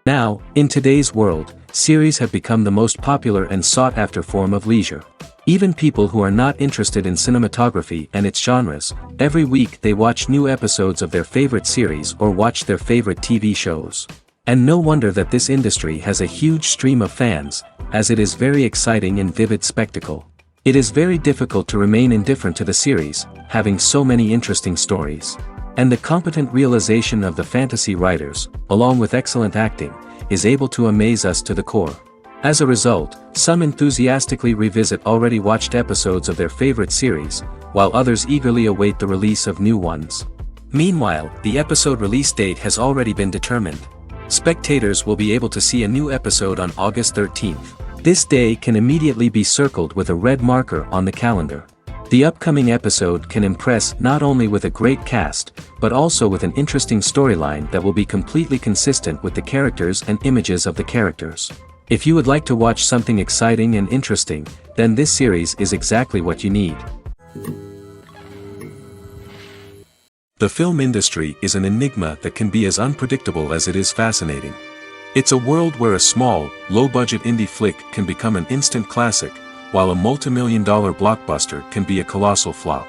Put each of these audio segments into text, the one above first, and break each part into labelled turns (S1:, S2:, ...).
S1: Now, in today's world, series have become the most popular and sought-after form of leisure. Even people who are not interested in cinematography and its genres, every week they watch new episodes of their favorite series or watch their favorite TV shows. And no wonder that this industry has a huge stream of fans, as it is very exciting and vivid spectacle. It is very difficult to remain indifferent to the series, having so many interesting stories. And the competent realization of the fantasy writers, along with excellent acting, is able to amaze us to the core. As a result, some enthusiastically revisit already watched episodes of their favorite series, while others eagerly await the release of new ones. Meanwhile, the episode release date has already been determined. Spectators will be able to see a new episode on August 13th. This day can immediately be circled with a red marker on the calendar. The upcoming episode can impress not only with a great cast, but also with an interesting storyline that will be completely consistent with the characters and images of the characters. If you would like to watch something exciting and interesting, then this series is exactly what you need. The film industry is an enigma that can be as unpredictable as it is fascinating. It's a world where a small, low-budget indie flick can become an instant classic, while a multi-million-dollar blockbuster can be a colossal flop.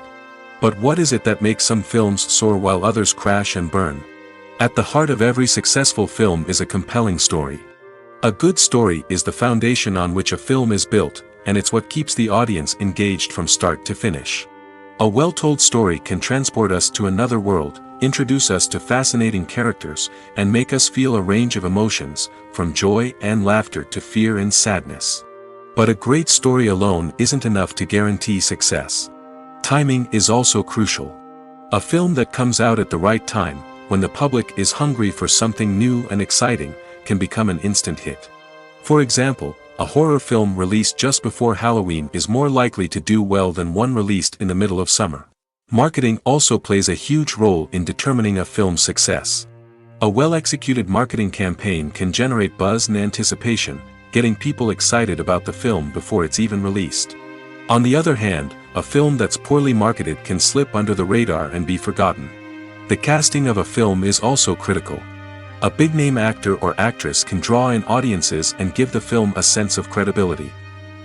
S1: But what is it that makes some films soar while others crash and burn? At the heart of every successful film is a compelling story. A good story is the foundation on which a film is built, and it's what keeps the audience engaged from start to finish. A well-told story can transport us to another world, introduce us to fascinating characters, and make us feel a range of emotions, from joy and laughter to fear and sadness. But a great story alone isn't enough to guarantee success. Timing is also crucial. A film that comes out at the right time, when the public is hungry for something new and exciting, can become an instant hit. For example, a horror film released just before Halloween is more likely to do well than one released in the middle of summer. Marketing also plays a huge role in determining a film's success. A well-executed marketing campaign can generate buzz and anticipation, getting people excited about the film before it's even released. On the other hand, a film that's poorly marketed can slip under the radar and be forgotten. The casting of a film is also critical. A big-name actor or actress can draw in audiences and give the film a sense of credibility.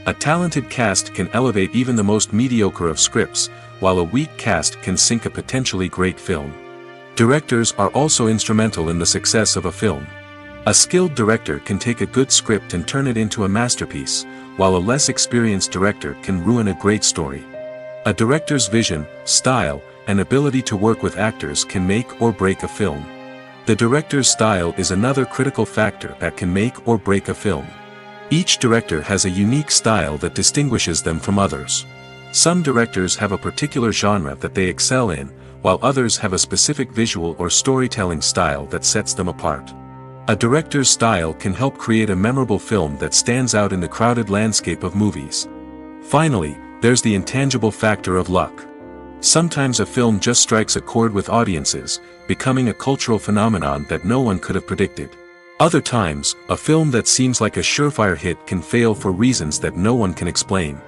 S1: A talented cast can elevate even the most mediocre of scripts, while a weak cast can sink a potentially great film. Directors are also instrumental in the success of a film. A skilled director can take a good script and turn it into a masterpiece, while a less experienced director can ruin a great story. A director's vision, style, and ability to work with actors can make or break a film. The director's style is another critical factor that can make or break a film. Each director has a unique style that distinguishes them from others. Some directors have a particular genre that they excel in, while others have a specific visual or storytelling style that sets them apart. A director's style can help create a memorable film that stands out in the crowded landscape of movies. Finally, there's the intangible factor of luck. Sometimes a film just strikes a chord with audiences, becoming a cultural phenomenon that no one could have predicted. Other times, a film that seems like a surefire hit can fail for reasons that no one can explain.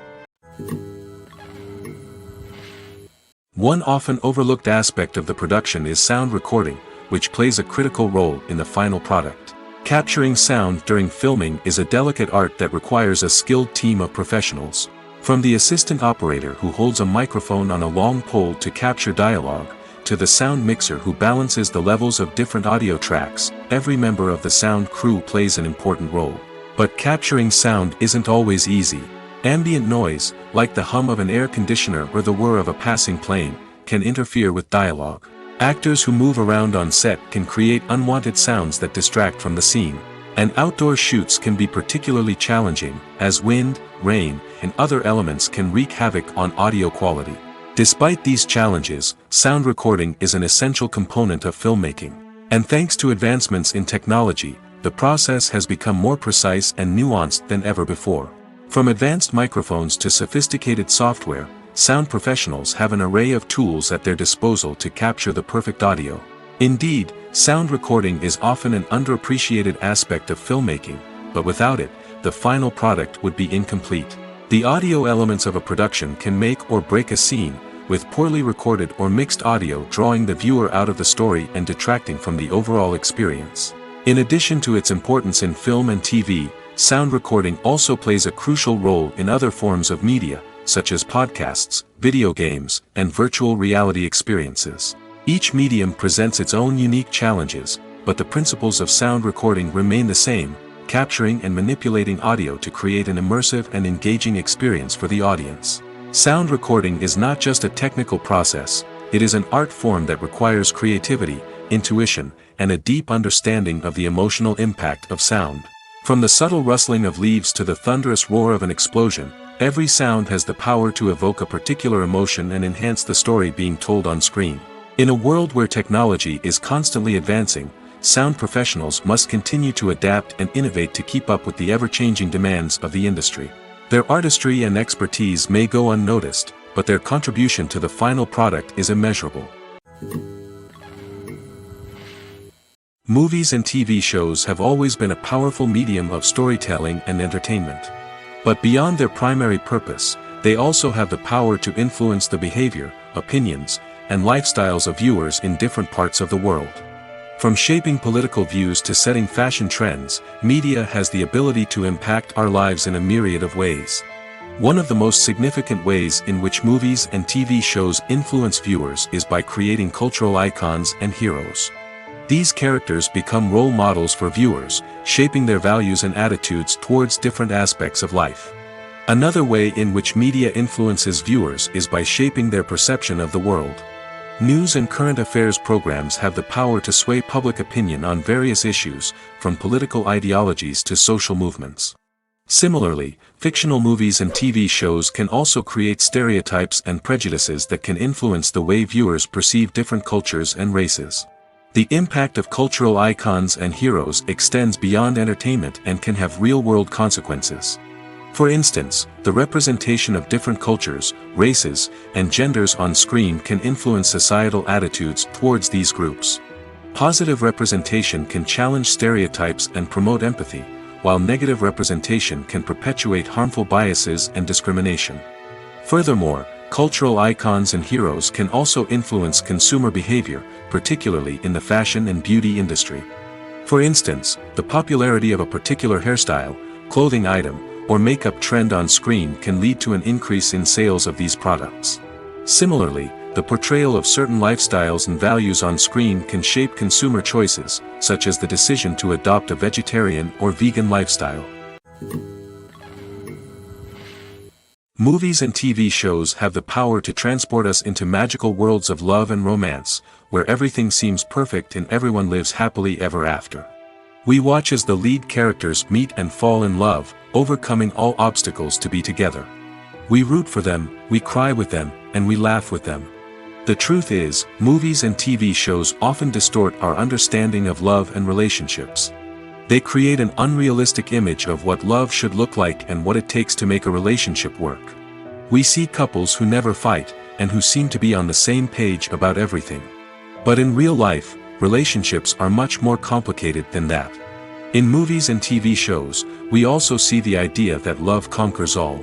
S1: One often overlooked aspect of the production is sound recording, which plays a critical role in the final product. Capturing sound during filming is a delicate art that requires a skilled team of professionals. From the assistant operator who holds a microphone on a long pole to capture dialogue, to the sound mixer who balances the levels of different audio tracks, every member of the sound crew plays an important role. But capturing sound isn't always easy. Ambient noise, like the hum of an air conditioner or the whir of a passing plane, can interfere with dialogue. Actors who move around on set can create unwanted sounds that distract from the scene. And outdoor shoots can be particularly challenging, as wind, rain, and other elements can wreak havoc on audio quality. Despite these challenges, sound recording is an essential component of filmmaking. And thanks to advancements in technology, the process has become more precise and nuanced than ever before. From advanced microphones to sophisticated software, sound professionals have an array of tools at their disposal to capture the perfect audio. Indeed, sound recording is often an underappreciated aspect of filmmaking, but without it, the final product would be incomplete. The audio elements of a production can make or break a scene, with poorly recorded or mixed audio drawing the viewer out of the story and detracting from the overall experience. In addition to its importance in film and TV, sound recording also plays a crucial role in other forms of media, such as podcasts, video games, and virtual reality experiences. Each medium presents its own unique challenges, but the principles of sound recording remain the same, capturing and manipulating audio to create an immersive and engaging experience for the audience. Sound recording is not just a technical process, it is an art form that requires creativity, intuition, and a deep understanding of the emotional impact of sound. From the subtle rustling of leaves to the thunderous roar of an explosion, every sound has the power to evoke a particular emotion and enhance the story being told on screen. In a world where technology is constantly advancing, sound professionals must continue to adapt and innovate to keep up with the ever-changing demands of the industry. Their artistry and expertise may go unnoticed, but their contribution to the final product is immeasurable. Movies and TV shows have always been a powerful medium of storytelling and entertainment. But beyond their primary purpose, they also have the power to influence the behavior, opinions, and lifestyles of viewers in different parts of the world. From shaping political views to setting fashion trends, media has the ability to impact our lives in a myriad of ways. One of the most significant ways in which movies and TV shows influence viewers is by creating cultural icons and heroes. These characters become role models for viewers, shaping their values and attitudes towards different aspects of life. Another way in which media influences viewers is by shaping their perception of the world. News and current affairs programs have the power to sway public opinion on various issues, from political ideologies to social movements. Similarly, fictional movies and TV shows can also create stereotypes and prejudices that can influence the way viewers perceive different cultures and races. The impact of cultural icons and heroes extends beyond entertainment and can have real-world consequences. For instance, the representation of different cultures, races, and genders on screen can influence societal attitudes towards these groups. Positive representation can challenge stereotypes and promote empathy, while negative representation can perpetuate harmful biases and discrimination. Furthermore, cultural icons and heroes can also influence consumer behavior, particularly in the fashion and beauty industry. For instance, the popularity of a particular hairstyle, clothing item, or makeup trend on screen can lead to an increase in sales of these products. Similarly, the portrayal of certain lifestyles and values on screen can shape consumer choices, such as the decision to adopt a vegetarian or vegan lifestyle. Movies and TV shows have the power to transport us into magical worlds of love and romance, where everything seems perfect and everyone lives happily ever after. We watch as the lead characters meet and fall in love, overcoming all obstacles to be together. We root for them, we cry with them, and we laugh with them. The truth is, movies and TV shows often distort our understanding of love and relationships. They create an unrealistic image of what love should look like and what it takes to make a relationship work. We see couples who never fight, and who seem to be on the same page about everything. But in real life, relationships are much more complicated than that. In movies and TV shows, we also see the idea that love conquers all.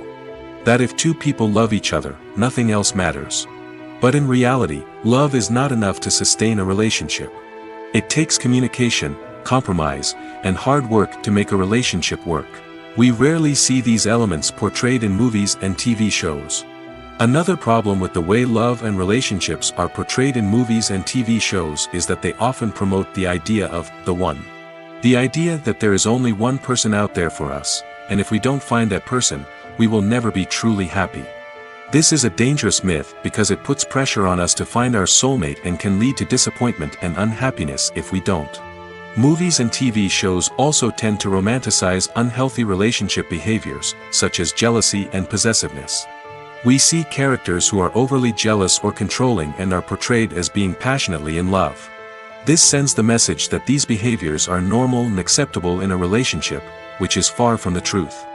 S1: That if two people love each other, nothing else matters. But in reality, love is not enough to sustain a relationship. It takes communication, compromise, and hard work to make a relationship work. We rarely see these elements portrayed in movies and TV shows. Another problem with the way love and relationships are portrayed in movies and TV shows is that they often promote the idea of the one. The idea that there is only one person out there for us, and if we don't find that person, we will never be truly happy. This is a dangerous myth because it puts pressure on us to find our soulmate and can lead to disappointment and unhappiness if we don't. Movies and TV shows also tend to romanticize unhealthy relationship behaviors, such as jealousy and possessiveness. We see characters who are overly jealous or controlling and are portrayed as being passionately in love. This sends the message that these behaviors are normal and acceptable in a relationship, which is far from the truth.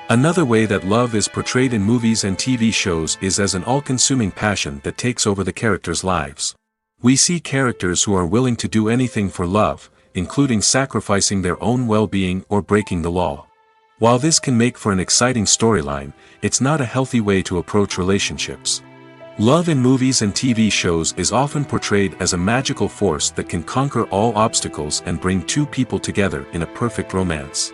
S1: Another way that love is portrayed in movies and TV shows is as an all-consuming passion that takes over the characters' lives. We see characters who are willing to do anything for love, including sacrificing their own well-being or breaking the law. While this can make for an exciting storyline, it's not a healthy way to approach relationships. Love in movies and TV shows is often portrayed as a magical force that can conquer all obstacles and bring two people together in a perfect romance.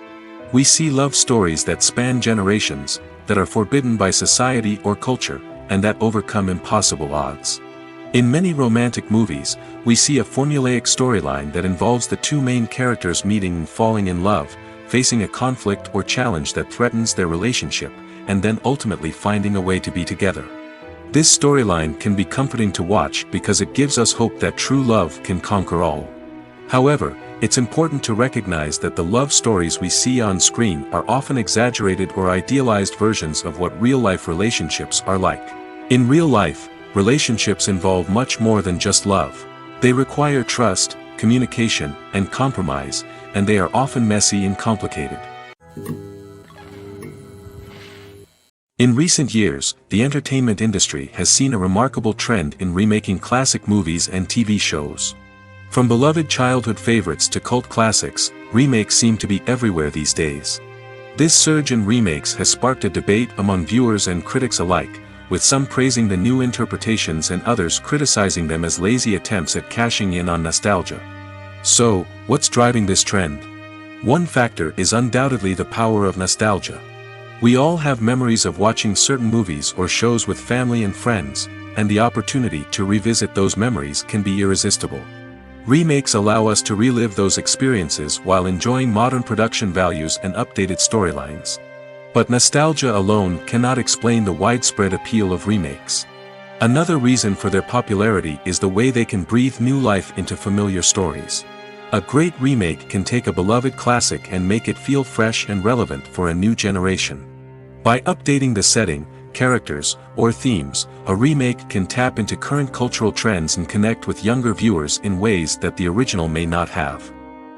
S1: We see love stories that span generations, that are forbidden by society or culture, and that overcome impossible odds. In many romantic movies, we see a formulaic storyline that involves the two main characters meeting and falling in love, facing a conflict or challenge that threatens their relationship, and then ultimately finding a way to be together. This storyline can be comforting to watch because it gives us hope that true love can conquer all. However, it's important to recognize that the love stories we see on screen are often exaggerated or idealized versions of what real-life relationships are like. In real life, relationships involve much more than just love. They require trust, communication, and compromise, and they are often messy and complicated. In recent years, the entertainment industry has seen a remarkable trend in remaking classic movies and TV shows. From beloved childhood favorites to cult classics, remakes seem to be everywhere these days. This surge in remakes has sparked a debate among viewers and critics alike, with some praising the new interpretations and others criticizing them as lazy attempts at cashing in on nostalgia. So, what's driving this trend? One factor is undoubtedly the power of nostalgia. We all have memories of watching certain movies or shows with family and friends, and the opportunity to revisit those memories can be irresistible. Remakes allow us to relive those experiences while enjoying modern production values and updated storylines. But nostalgia alone cannot explain the widespread appeal of remakes. Another reason for their popularity is the way they can breathe new life into familiar stories. A great remake can take a beloved classic and make it feel fresh and relevant for a new generation. By updating the setting, characters, or themes, a remake can tap into current cultural trends and connect with younger viewers in ways that the original may not have.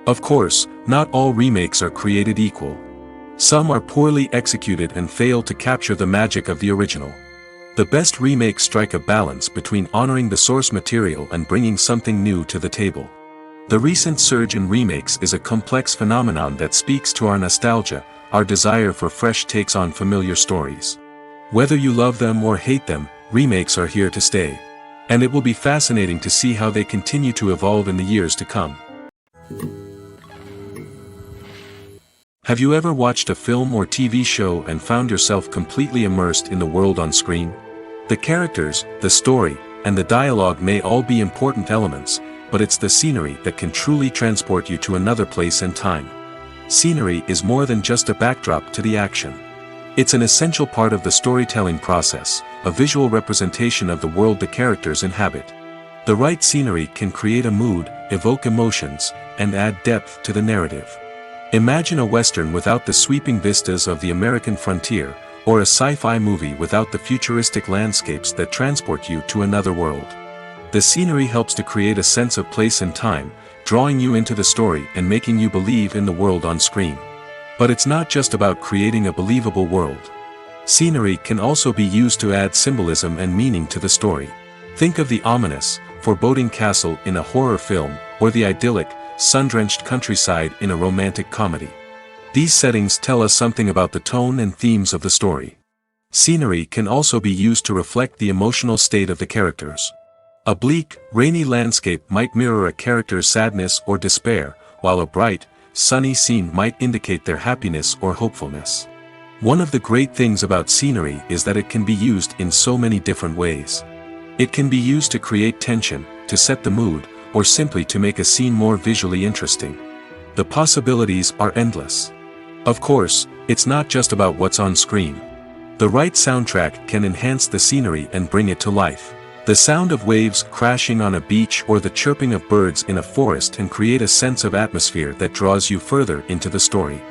S1: Of course, not all remakes are created equal. Some are poorly executed and fail to capture the magic of the original. The best remakes strike a balance between honoring the source material and bringing something new to the table. The recent surge in remakes is a complex phenomenon that speaks to our nostalgia, our desire for fresh takes on familiar stories. Whether you love them or hate them, remakes are here to stay. And it will be fascinating to see how they continue to evolve in the years to come. Have you ever watched a film or TV show and found yourself completely immersed in the world on screen? The characters, the story, and the dialogue may all be important elements, but it's the scenery that can truly transport you to another place and time. Scenery is more than just a backdrop to the action. It's an essential part of the storytelling process, a visual representation of the world the characters inhabit. The right scenery can create a mood, evoke emotions, and add depth to the narrative. Imagine a Western without the sweeping vistas of the American frontier, or a sci-fi movie without the futuristic landscapes that transport you to another world. The scenery helps to create a sense of place and time, drawing you into the story and making you believe in the world on screen. But it's not just about creating a believable world. Scenery can also be used to add symbolism and meaning to the story. Think of the ominous, foreboding castle in a horror film, or the idyllic, sun-drenched countryside in a romantic comedy. These settings tell us something about the tone and themes of the story. Scenery can also be used to reflect the emotional state of the characters. A bleak, rainy landscape might mirror a character's sadness or despair, while a bright, sunny scene might indicate their happiness or hopefulness. One of the great things about scenery is that it can be used in so many different ways. It can be used to create tension, to set the mood, or simply to make a scene more visually interesting. The possibilities are endless. Of course, it's not just about what's on screen. The right soundtrack can enhance the scenery and bring it to life. The sound of waves crashing on a beach or the chirping of birds in a forest can create a sense of atmosphere that draws you further into the story.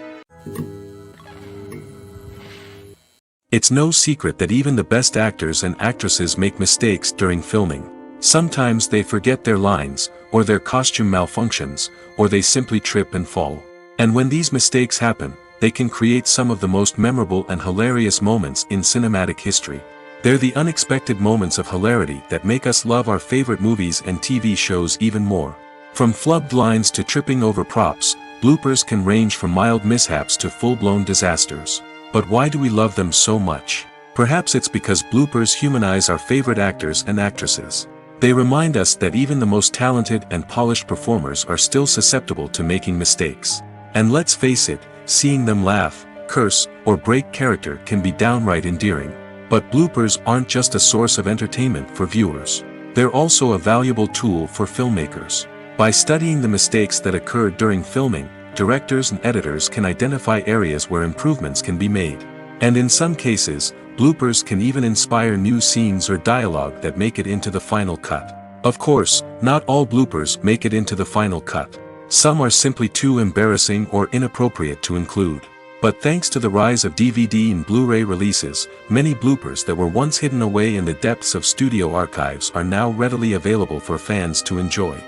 S1: It's no secret that even the best actors and actresses make mistakes during filming. Sometimes they forget their lines, or their costume malfunctions, or they simply trip and fall. And when these mistakes happen, they can create some of the most memorable and hilarious moments in cinematic history. They're the unexpected moments of hilarity that make us love our favorite movies and TV shows even more. From flubbed lines to tripping over props, bloopers can range from mild mishaps to full-blown disasters. But why do we love them so much? Perhaps it's because bloopers humanize our favorite actors and actresses. They remind us that even the most talented and polished performers are still susceptible to making mistakes. And let's face it, seeing them laugh, curse, or break character can be downright endearing. But bloopers aren't just a source of entertainment for viewers. They're also a valuable tool for filmmakers. By studying the mistakes that occurred during filming, directors and editors can identify areas where improvements can be made. And in some cases, bloopers can even inspire new scenes or dialogue that make it into the final cut. Of course, not all bloopers make it into the final cut. Some are simply too embarrassing or inappropriate to include. But thanks to the rise of DVD and Blu-ray releases, many bloopers that were once hidden away in the depths of studio archives are now readily available for fans to enjoy.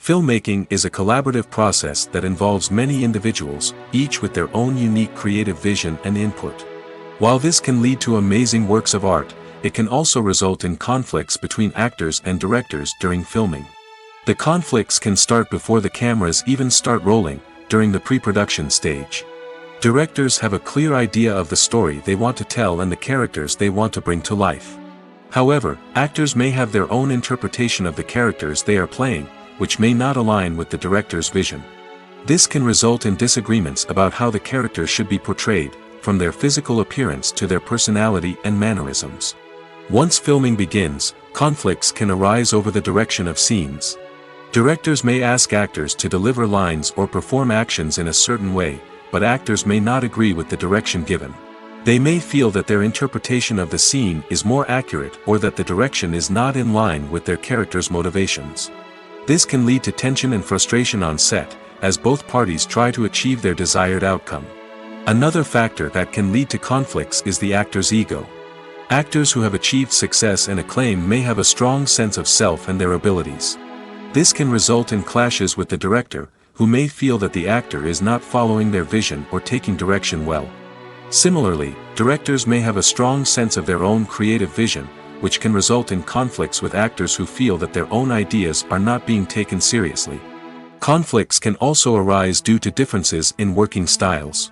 S1: Filmmaking is a collaborative process that involves many individuals, each with their own unique creative vision and input. While this can lead to amazing works of art, it can also result in conflicts between actors and directors during filming. The conflicts can start before the cameras even start rolling, during the pre-production stage. Directors have a clear idea of the story they want to tell and the characters they want to bring to life. However, actors may have their own interpretation of the characters they are playing, which may not align with the director's vision. This can result in disagreements about how the characters should be portrayed, from their physical appearance to their personality and mannerisms. Once filming begins, conflicts can arise over the direction of scenes. Directors may ask actors to deliver lines or perform actions in a certain way, but actors may not agree with the direction given. They may feel that their interpretation of the scene is more accurate or that the direction is not in line with their character's motivations. This can lead to tension and frustration on set, as both parties try to achieve their desired outcome. Another factor that can lead to conflicts is the actor's ego. Actors who have achieved success and acclaim may have a strong sense of self and their abilities. This can result in clashes with the director, who may feel that the actor is not following their vision or taking direction well. Similarly, directors may have a strong sense of their own creative vision, which can result in conflicts with actors who feel that their own ideas are not being taken seriously. Conflicts can also arise due to differences in working styles.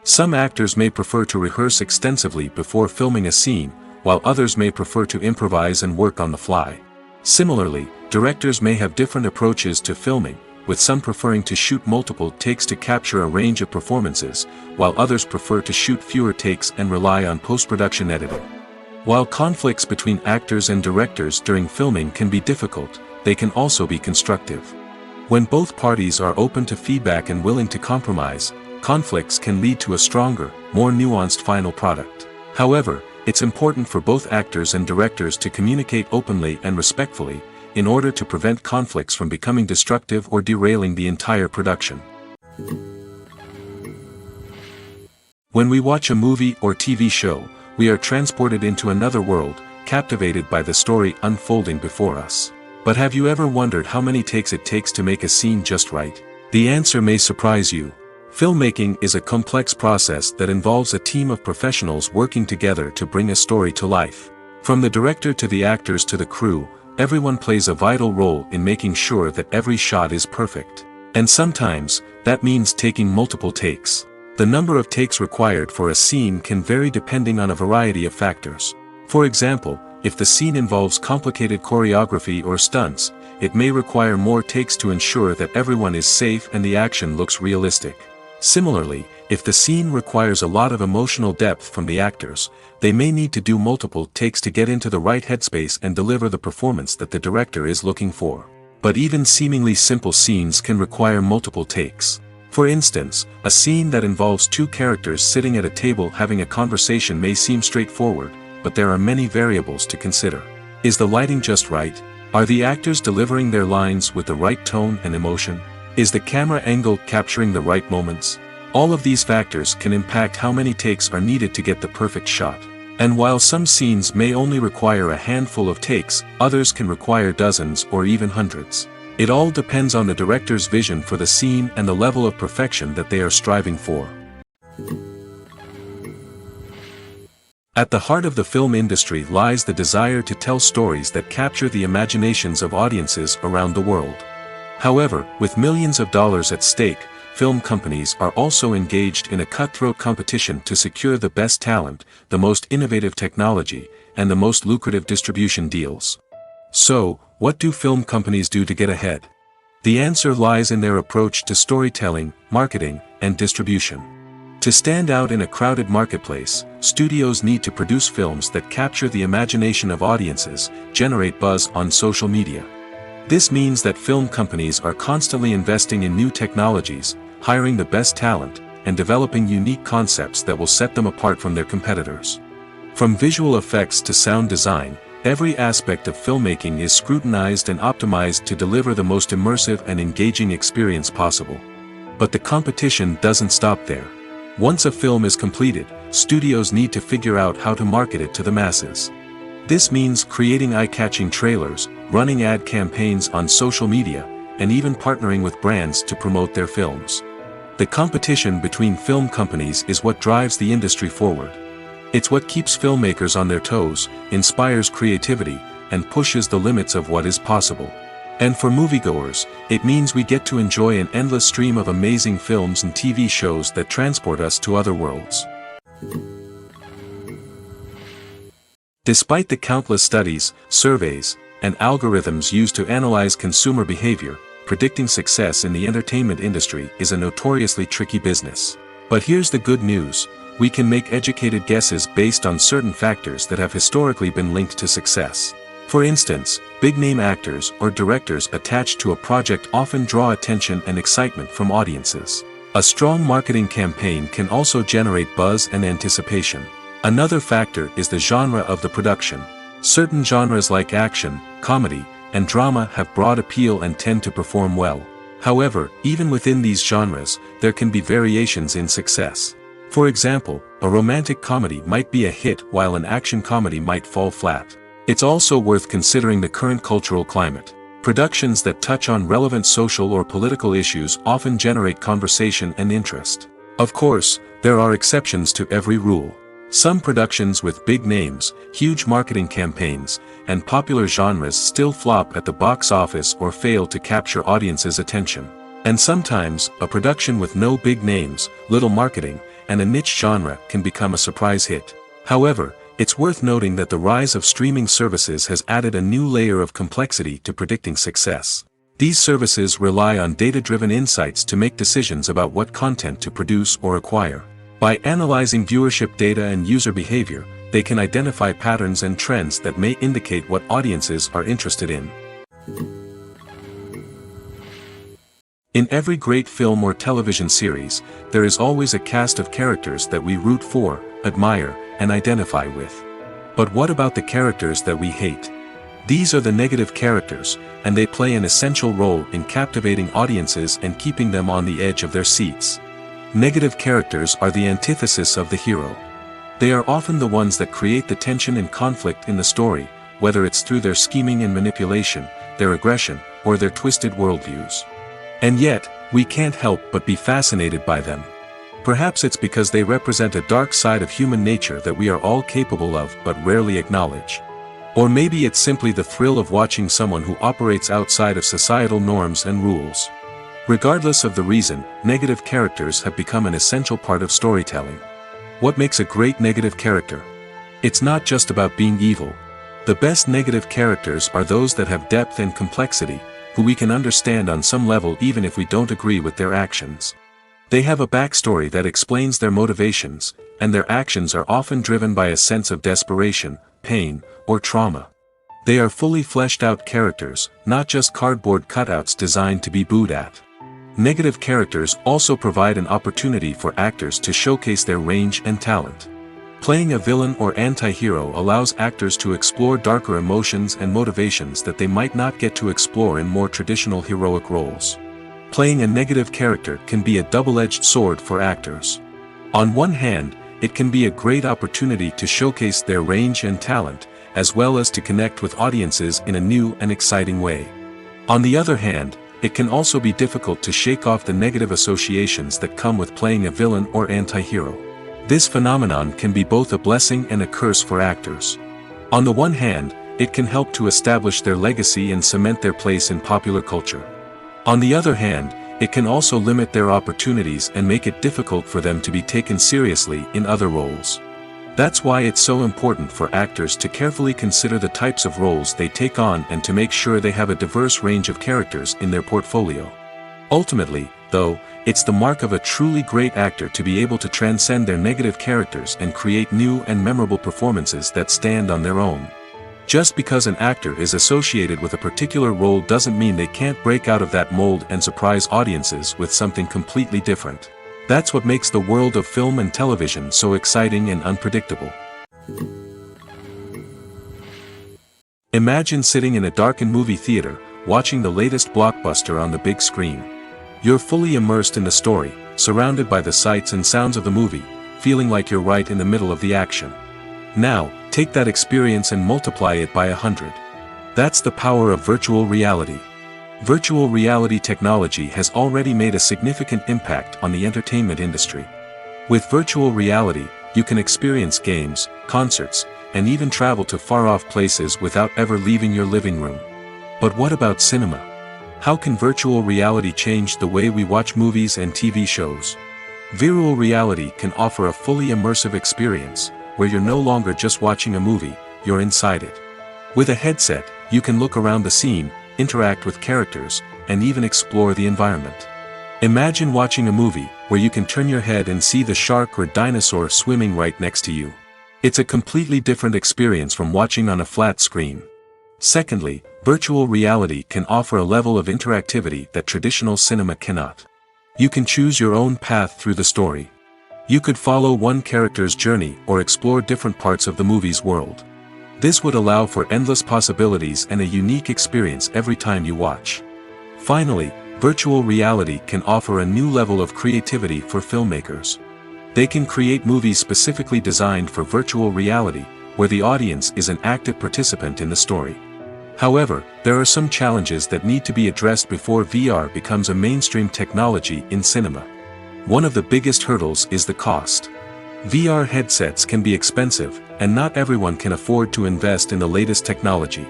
S1: Some actors may prefer to rehearse extensively before filming a scene, while others may prefer to improvise and work on the fly. Similarly, directors may have different approaches to filming, with some preferring to shoot multiple takes to capture a range of performances, while others prefer to shoot fewer takes and rely on post-production editing. While conflicts between actors and directors during filming can be difficult, they can also be constructive. When both parties are open to feedback and willing to compromise, conflicts can lead to a stronger, more nuanced final product. However, it's important for both actors and directors to communicate openly and respectfully, in order to prevent conflicts from becoming destructive or derailing the entire production. When we watch a movie or TV show, we are transported into another world, captivated by the story unfolding before us. But have you ever wondered how many takes it takes to make a scene just right? The answer may surprise you. Filmmaking is a complex process that involves a team of professionals working together to bring a story to life. From the director to the actors to the crew, everyone plays a vital role in making sure that every shot is perfect. And sometimes, that means taking multiple takes. The number of takes required for a scene can vary depending on a variety of factors. For example, if the scene involves complicated choreography or stunts, it may require more takes to ensure that everyone is safe and the action looks realistic. Similarly, if the scene requires a lot of emotional depth from the actors, they may need to do multiple takes to get into the right headspace and deliver the performance that the director is looking for. But even seemingly simple scenes can require multiple takes. For instance, a scene that involves two characters sitting at a table having a conversation may seem straightforward, but there are many variables to consider. Is the lighting just right? Are the actors delivering their lines with the right tone and emotion? Is the camera angle capturing the right moments? All of these factors can impact how many takes are needed to get the perfect shot. And while some scenes may only require a handful of takes, others can require dozens or even hundreds. It all depends on the director's vision for the scene and the level of perfection that they are striving for. At the heart of the film industry lies the desire to tell stories that capture the imaginations of audiences around the world. However, with millions of dollars at stake, film companies are also engaged in a cutthroat competition to secure the best talent, the most innovative technology, and the most lucrative distribution deals. So, what do film companies do to get ahead? The answer lies in their approach to storytelling, marketing, and distribution. To stand out in a crowded marketplace, studios need to produce films that capture the imagination of audiences, generate buzz on social media. This means that film companies are constantly investing in new technologies, hiring the best talent, and developing unique concepts that will set them apart from their competitors. From visual effects to sound design, every aspect of filmmaking is scrutinized and optimized to deliver the most immersive and engaging experience possible. But the competition doesn't stop there. Once a film is completed, studios need to figure out how to market it to the masses. This means creating eye-catching trailers, running ad campaigns on social media, and even partnering with brands to promote their films. The competition between film companies is what drives the industry forward. It's what keeps filmmakers on their toes, inspires creativity, and pushes the limits of what is possible. And for moviegoers, it means we get to enjoy an endless stream of amazing films and TV shows that transport us to other worlds. Despite the countless studies, surveys, and algorithms used to analyze consumer behavior, predicting success in the entertainment industry is a notoriously tricky business. But here's the good news: we can make educated guesses based on certain factors that have historically been linked to success. For instance, big-name actors or directors attached to a project often draw attention and excitement from audiences. A strong marketing campaign can also generate buzz and anticipation. Another factor is the genre of the production. Certain genres like action, comedy, and drama have broad appeal and tend to perform well. However, even within these genres, there can be variations in success. For example, a romantic comedy might be a hit while an action comedy might fall flat. It's also worth considering the current cultural climate. Productions that touch on relevant social or political issues often generate conversation and interest. Of course, there are exceptions to every rule. Some productions with big names, huge marketing campaigns, and popular genres still flop at the box office or fail to capture audiences' attention. And sometimes, a production with no big names, little marketing, and a niche genre can become a surprise hit. However, it's worth noting that the rise of streaming services has added a new layer of complexity to predicting success. These services rely on data-driven insights to make decisions about what content to produce or acquire. By analyzing viewership data and user behavior, they can identify patterns and trends that may indicate what audiences are interested in. In every great film or television series, there is always a cast of characters that we root for, admire, and identify with. But what about the characters that we hate? These are the negative characters, and they play an essential role in captivating audiences and keeping them on the edge of their seats. Negative characters are the antithesis of the hero. They are often the ones that create the tension and conflict in the story, whether it's through their scheming and manipulation, their aggression, or their twisted worldviews. And yet, we can't help but be fascinated by them. Perhaps it's because they represent a dark side of human nature that we are all capable of but rarely acknowledge. Or maybe it's simply the thrill of watching someone who operates outside of societal norms and rules. Regardless of the reason, negative characters have become an essential part of storytelling. What makes a great negative character? It's not just about being evil. The best negative characters are those that have depth and complexity, who we can understand on some level even if we don't agree with their actions. They have a backstory that explains their motivations, and their actions are often driven by a sense of desperation, pain, or trauma. They are fully fleshed out characters, not just cardboard cutouts designed to be booed at. Negative characters also provide an opportunity for actors to showcase their range and talent. Playing a villain or anti-hero allows actors to explore darker emotions and motivations that they might not get to explore in more traditional heroic roles. Playing a negative character can be a double-edged sword for actors. On one hand, it can be a great opportunity to showcase their range and talent, as well as to connect with audiences in a new and exciting way. On the other hand, it can also be difficult to shake off the negative associations that come with playing a villain or anti-hero. This phenomenon can be both a blessing and a curse for actors. On the one hand, it can help to establish their legacy and cement their place in popular culture. On the other hand, it can also limit their opportunities and make it difficult for them to be taken seriously in other roles. That's why it's so important for actors to carefully consider the types of roles they take on and to make sure they have a diverse range of characters in their portfolio. Ultimately, though, it's the mark of a truly great actor to be able to transcend their negative characters and create new and memorable performances that stand on their own. Just because an actor is associated with a particular role doesn't mean they can't break out of that mold and surprise audiences with something completely different. That's what makes the world of film and television so exciting and unpredictable. Imagine sitting in a darkened movie theater, watching the latest blockbuster on the big screen. You're fully immersed in the story, surrounded by the sights and sounds of the movie, feeling like you're right in the middle of the action. Now, take that experience and multiply it by 100. That's the power of virtual reality. Virtual reality technology has already made a significant impact on the entertainment industry. With virtual reality, you can experience games, concerts, and even travel to far-off places without ever leaving your living room. But what about cinema? How can virtual reality change the way we watch movies and TV shows? Virtual reality can offer a fully immersive experience, where you're no longer just watching a movie, you're inside it. With a headset, you can look around the scene, interact with characters, and even explore the environment. Imagine watching a movie where you can turn your head and see the shark or dinosaur swimming right next to you. It's a completely different experience from watching on a flat screen. Secondly, virtual reality can offer a level of interactivity that traditional cinema cannot. You can choose your own path through the story. You could follow one character's journey or explore different parts of the movie's world. This would allow for endless possibilities and a unique experience every time you watch. Finally, virtual reality can offer a new level of creativity for filmmakers. They can create movies specifically designed for virtual reality, where the audience is an active participant in the story. However, there are some challenges that need to be addressed before VR becomes a mainstream technology in cinema. One of the biggest hurdles is the cost. VR headsets can be expensive, and not everyone can afford to invest in the latest technology.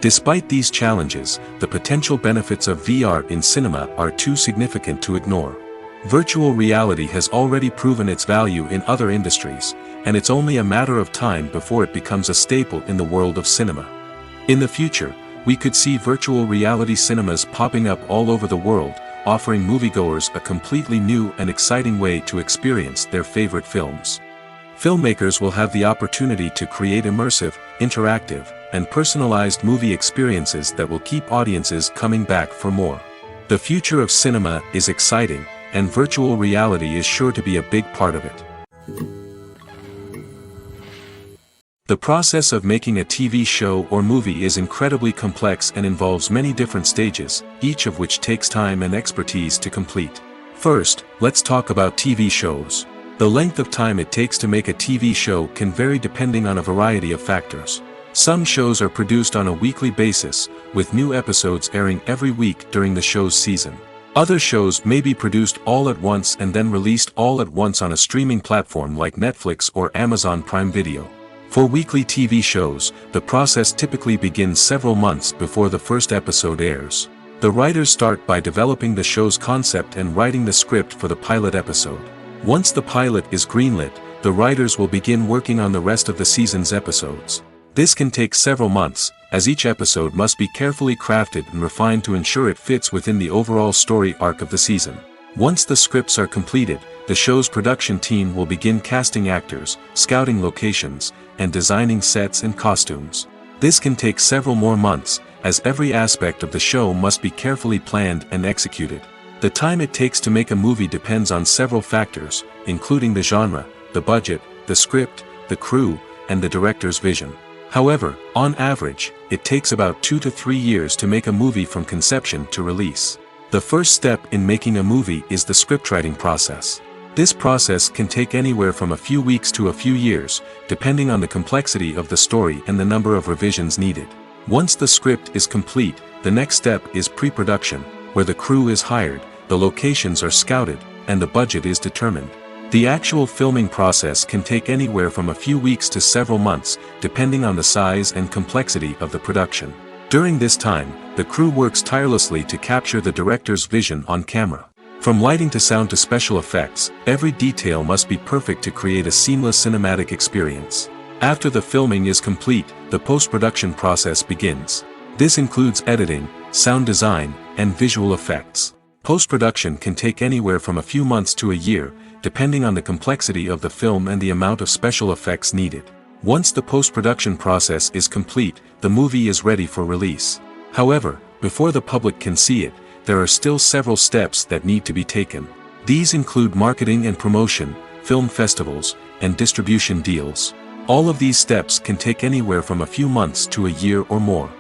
S1: Despite these challenges, the potential benefits of VR in cinema are too significant to ignore. Virtual reality has already proven its value in other industries, and it's only a matter of time before it becomes a staple in the world of cinema. In the future, we could see virtual reality cinemas popping up all over the world, offering moviegoers a completely new and exciting way to experience their favorite films. Filmmakers will have the opportunity to create immersive, interactive, and personalized movie experiences that will keep audiences coming back for more. The future of cinema is exciting, and virtual reality is sure to be a big part of it. The process of making a TV show or movie is incredibly complex and involves many different stages, each of which takes time and expertise to complete. First, let's talk about TV shows. The length of time it takes to make a TV show can vary depending on a variety of factors. Some shows are produced on a weekly basis, with new episodes airing every week during the show's season. Other shows may be produced all at once and then released all at once on a streaming platform like Netflix or Amazon Prime Video. For weekly TV shows, the process typically begins several months before the first episode airs. The writers start by developing the show's concept and writing the script for the pilot episode. Once the pilot is greenlit, the writers will begin working on the rest of the season's episodes. This can take several months, as each episode must be carefully crafted and refined to ensure it fits within the overall story arc of the season. Once the scripts are completed, the show's production team will begin casting actors, scouting locations, and designing sets and costumes. This can take several more months, as every aspect of the show must be carefully planned and executed. The time it takes to make a movie depends on several factors, including the genre, the budget, the script, the crew, and the director's vision. However, on average, it takes about 2 to 3 years to make a movie from conception to release. The first step in making a movie is the scriptwriting process. This process can take anywhere from a few weeks to a few years, depending on the complexity of the story and the number of revisions needed. Once the script is complete, the next step is pre-production, where the crew is hired, the locations are scouted, and the budget is determined. The actual filming process can take anywhere from a few weeks to several months, depending on the size and complexity of the production. During this time, the crew works tirelessly to capture the director's vision on camera. From lighting to sound to special effects, every detail must be perfect to create a seamless cinematic experience. After the filming is complete, the post-production process begins. This includes editing, sound design, and visual effects. Post-production can take anywhere from a few months to a year, depending on the complexity of the film and the amount of special effects needed. Once the post-production process is complete, the movie is ready for release. However, before the public can see it, there are still several steps that need to be taken. These include marketing and promotion, film festivals, and distribution deals. All of these steps can take anywhere from a few months to a year or more.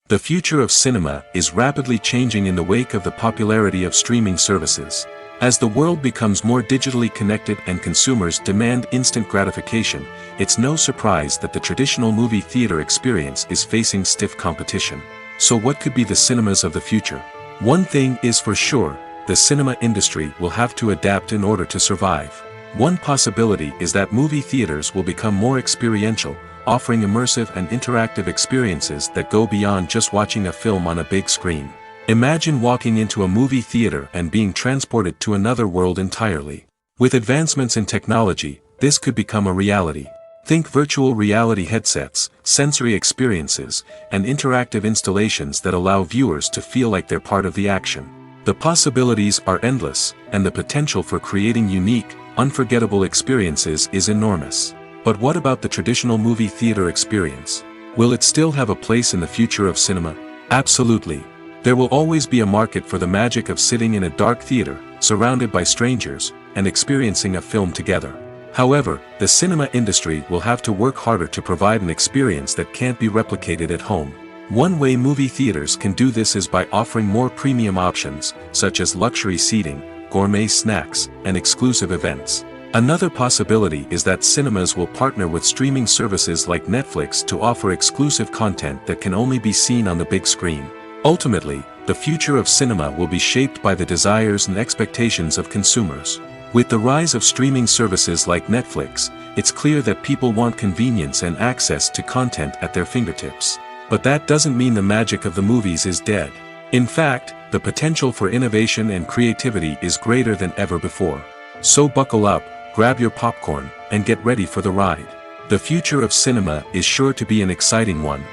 S1: The future of cinema is rapidly changing in the wake of the popularity of streaming services. As the world becomes more digitally connected and consumers demand instant gratification, it's no surprise that the traditional movie theater experience is facing stiff competition. So what could be the cinemas of the future? One thing is for sure, the cinema industry will have to adapt in order to survive. One possibility is that movie theaters will become more experiential, offering immersive and interactive experiences that go beyond just watching a film on a big screen. Imagine walking into a movie theater and being transported to another world entirely. With advancements in technology, this could become a reality. Think virtual reality headsets, sensory experiences, and interactive installations that allow viewers to feel like they're part of the action. The possibilities are endless, and the potential for creating unique, unforgettable experiences is enormous. But what about the traditional movie theater experience? Will it still have a place in the future of cinema? Absolutely. There will always be a market for the magic of sitting in a dark theater, surrounded by strangers, and experiencing a film together. However, the cinema industry will have to work harder to provide an experience that can't be replicated at home. One way movie theaters can do this is by offering more premium options, such as luxury seating, gourmet snacks, and exclusive events. Another possibility is that cinemas will partner with streaming services like Netflix to offer exclusive content that can only be seen on the big screen. Ultimately, the future of cinema will be shaped by the desires and expectations of consumers. With the rise of streaming services like Netflix, it's clear that people want convenience and access to content at their fingertips. But that doesn't mean the magic of the movies is dead. In fact, the potential for innovation and creativity is greater than ever before. So buckle up, grab your popcorn, and get ready for the ride. The future of cinema is sure to be an exciting one.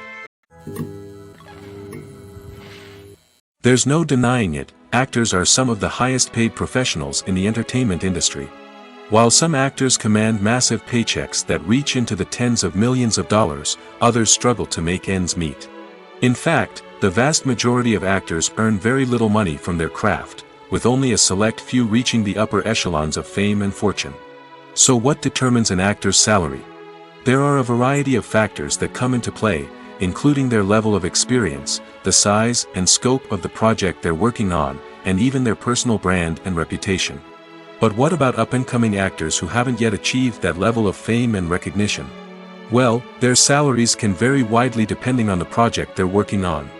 S1: There's no denying it, actors are some of the highest paid professionals in the entertainment industry. While some actors command massive paychecks that reach into the tens of millions of dollars, others struggle to make ends meet. In fact, the vast majority of actors earn very little money from their craft, with only a select few reaching the upper echelons of fame and fortune. So what determines an actor's salary? There are a variety of factors that come into play, including their level of experience, the size and scope of the project they're working on, and even their personal brand and reputation. But what about up-and-coming actors who haven't yet achieved that level of fame and recognition? Well, their salaries can vary widely depending on the project they're working on.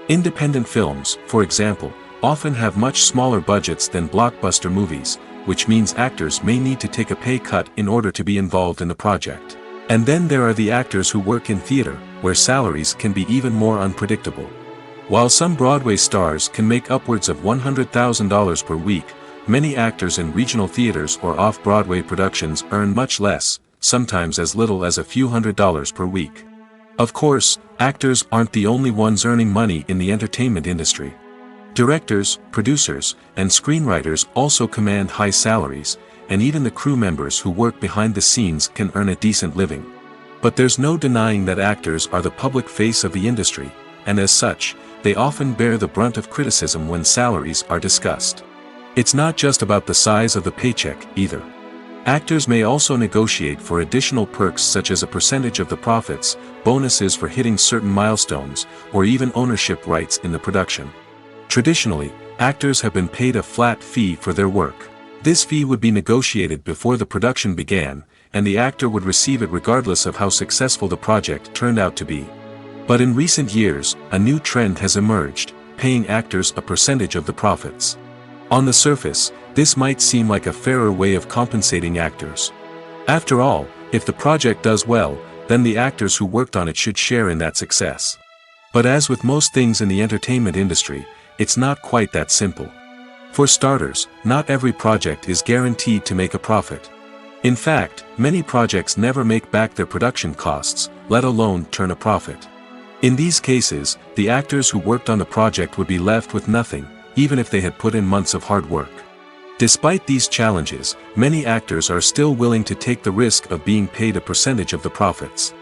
S1: Independent films, for example, often have much smaller budgets than blockbuster movies, which means actors may need to take a pay cut in order to be involved in the project. And then there are the actors who work in theater, where salaries can be even more unpredictable. While some Broadway stars can make upwards of $100,000 per week, many actors in regional theaters or off-Broadway productions earn much less, sometimes as little as a few $100s per week. Of course, actors aren't the only ones earning money in the entertainment industry. Directors, producers, and screenwriters also command high salaries, and even the crew members who work behind the scenes can earn a decent living. But there's no denying that actors are the public face of the industry, and as such, they often bear the brunt of criticism when salaries are discussed. It's not just about the size of the paycheck, either. Actors may also negotiate for additional perks such as a percentage of the profits, bonuses for hitting certain milestones, or even ownership rights in the production. Traditionally, actors have been paid a flat fee for their work. This fee would be negotiated before the production began, and the actor would receive it regardless of how successful the project turned out to be. But in recent years, a new trend has emerged, paying actors a percentage of the profits. On the surface, this might seem like a fairer way of compensating actors. After all, if the project does well, then the actors who worked on it should share in that success. But as with most things in the entertainment industry, it's not quite that simple. For starters, not every project is guaranteed to make a profit. In fact, many projects never make back their production costs, let alone turn a profit. In these cases, the actors who worked on the project would be left with nothing, even if they had put in months of hard work. Despite these challenges, many actors are still willing to take the risk of being paid a percentage of the profits.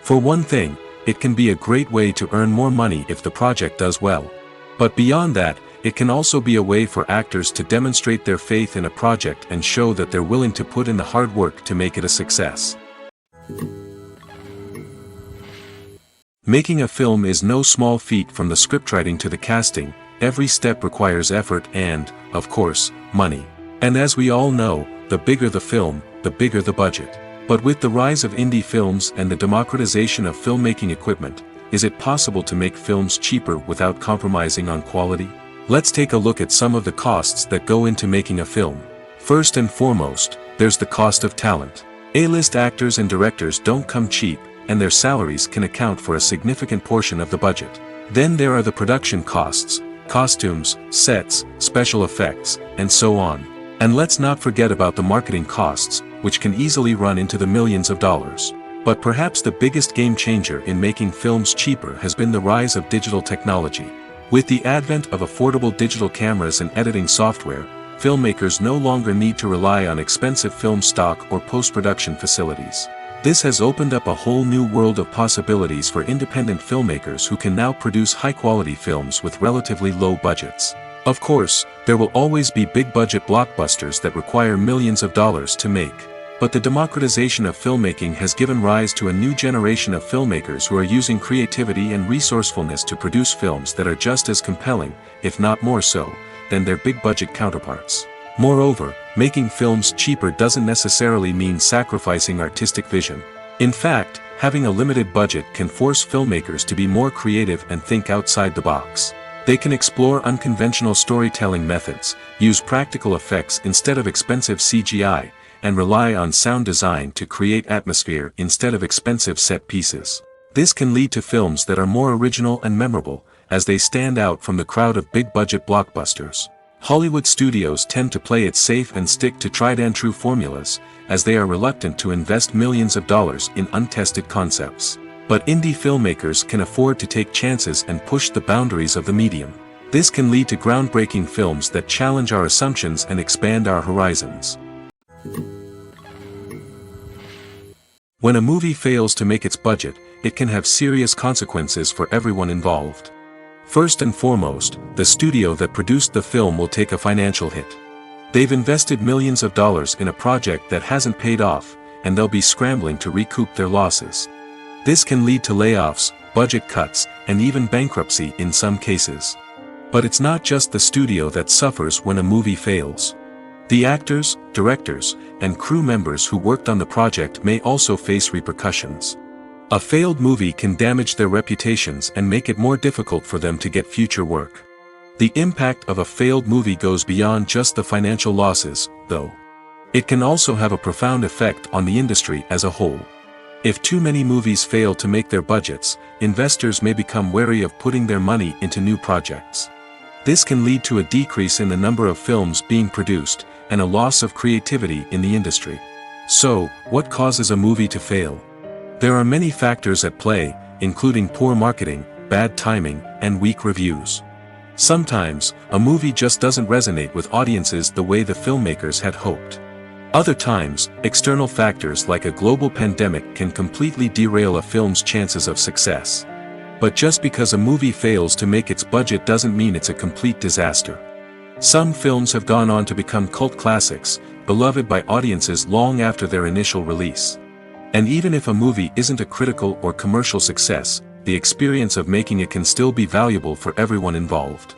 S1: For one thing, it can be a great way to earn more money if the project does well. But beyond that, it can also be a way for actors to demonstrate their faith in a project and show that they're willing to put in the hard work to make it a success. Making a film is no small feat. From the scriptwriting to the casting, every step requires effort and, of course, money. And as we all know, the bigger the film, the bigger the budget. But with the rise of indie films and the democratization of filmmaking equipment, is it possible to make films cheaper without compromising on quality? Let's take a look at some of the costs that go into making a film. First and foremost, there's the cost of talent. A-list actors and directors don't come cheap, and their salaries can account for a significant portion of the budget. Then there are the production costs, costumes, sets, special effects, and so on. And let's not forget about the marketing costs, which can easily run into the millions of dollars. But perhaps the biggest game changer in making films cheaper has been the rise of digital technology. With the advent of affordable digital cameras and editing software, filmmakers no longer need to rely on expensive film stock or post-production facilities. This has opened up a whole new world of possibilities for independent filmmakers who can now produce high-quality films with relatively low budgets. Of course, there will always be big-budget blockbusters that require millions of dollars to make. But the democratization of filmmaking has given rise to a new generation of filmmakers who are using creativity and resourcefulness to produce films that are just as compelling, if not more so, than their big-budget counterparts. Moreover, making films cheaper doesn't necessarily mean sacrificing artistic vision. In fact, having a limited budget can force filmmakers to be more creative and think outside the box. They can explore unconventional storytelling methods, use practical effects instead of expensive CGI, and rely on sound design to create atmosphere instead of expensive set pieces. This can lead to films that are more original and memorable, as they stand out from the crowd of big-budget blockbusters. Hollywood studios tend to play it safe and stick to tried-and-true formulas, as they are reluctant to invest millions of dollars in untested concepts. But indie filmmakers can afford to take chances and push the boundaries of the medium. This can lead to groundbreaking films that challenge our assumptions and expand our horizons. When a movie fails to make its budget, it can have serious consequences for everyone involved. First and foremost, the studio that produced the film will take a financial hit. They've invested millions of dollars in a project that hasn't paid off, and they'll be scrambling to recoup their losses. This can lead to layoffs, budget cuts, and even bankruptcy in some cases. But it's not just the studio that suffers when a movie fails. The actors, directors, and crew members who worked on the project may also face repercussions. A failed movie can damage their reputations and make it more difficult for them to get future work. The impact of a failed movie goes beyond just the financial losses, though. It can also have a profound effect on the industry as a whole. If too many movies fail to make their budgets, investors may become wary of putting their money into new projects. This can lead to a decrease in the number of films being produced, and a loss of creativity in the industry. So, what causes a movie to fail? There are many factors at play, including poor marketing, bad timing, and weak reviews. Sometimes, a movie just doesn't resonate with audiences the way the filmmakers had hoped. Other times, external factors like a global pandemic can completely derail a film's chances of success. But just because a movie fails to make its budget doesn't mean it's a complete disaster. Some films have gone on to become cult classics, beloved by audiences long after their initial release. And even if a movie isn't a critical or commercial success, the experience of making it can still be valuable for everyone involved.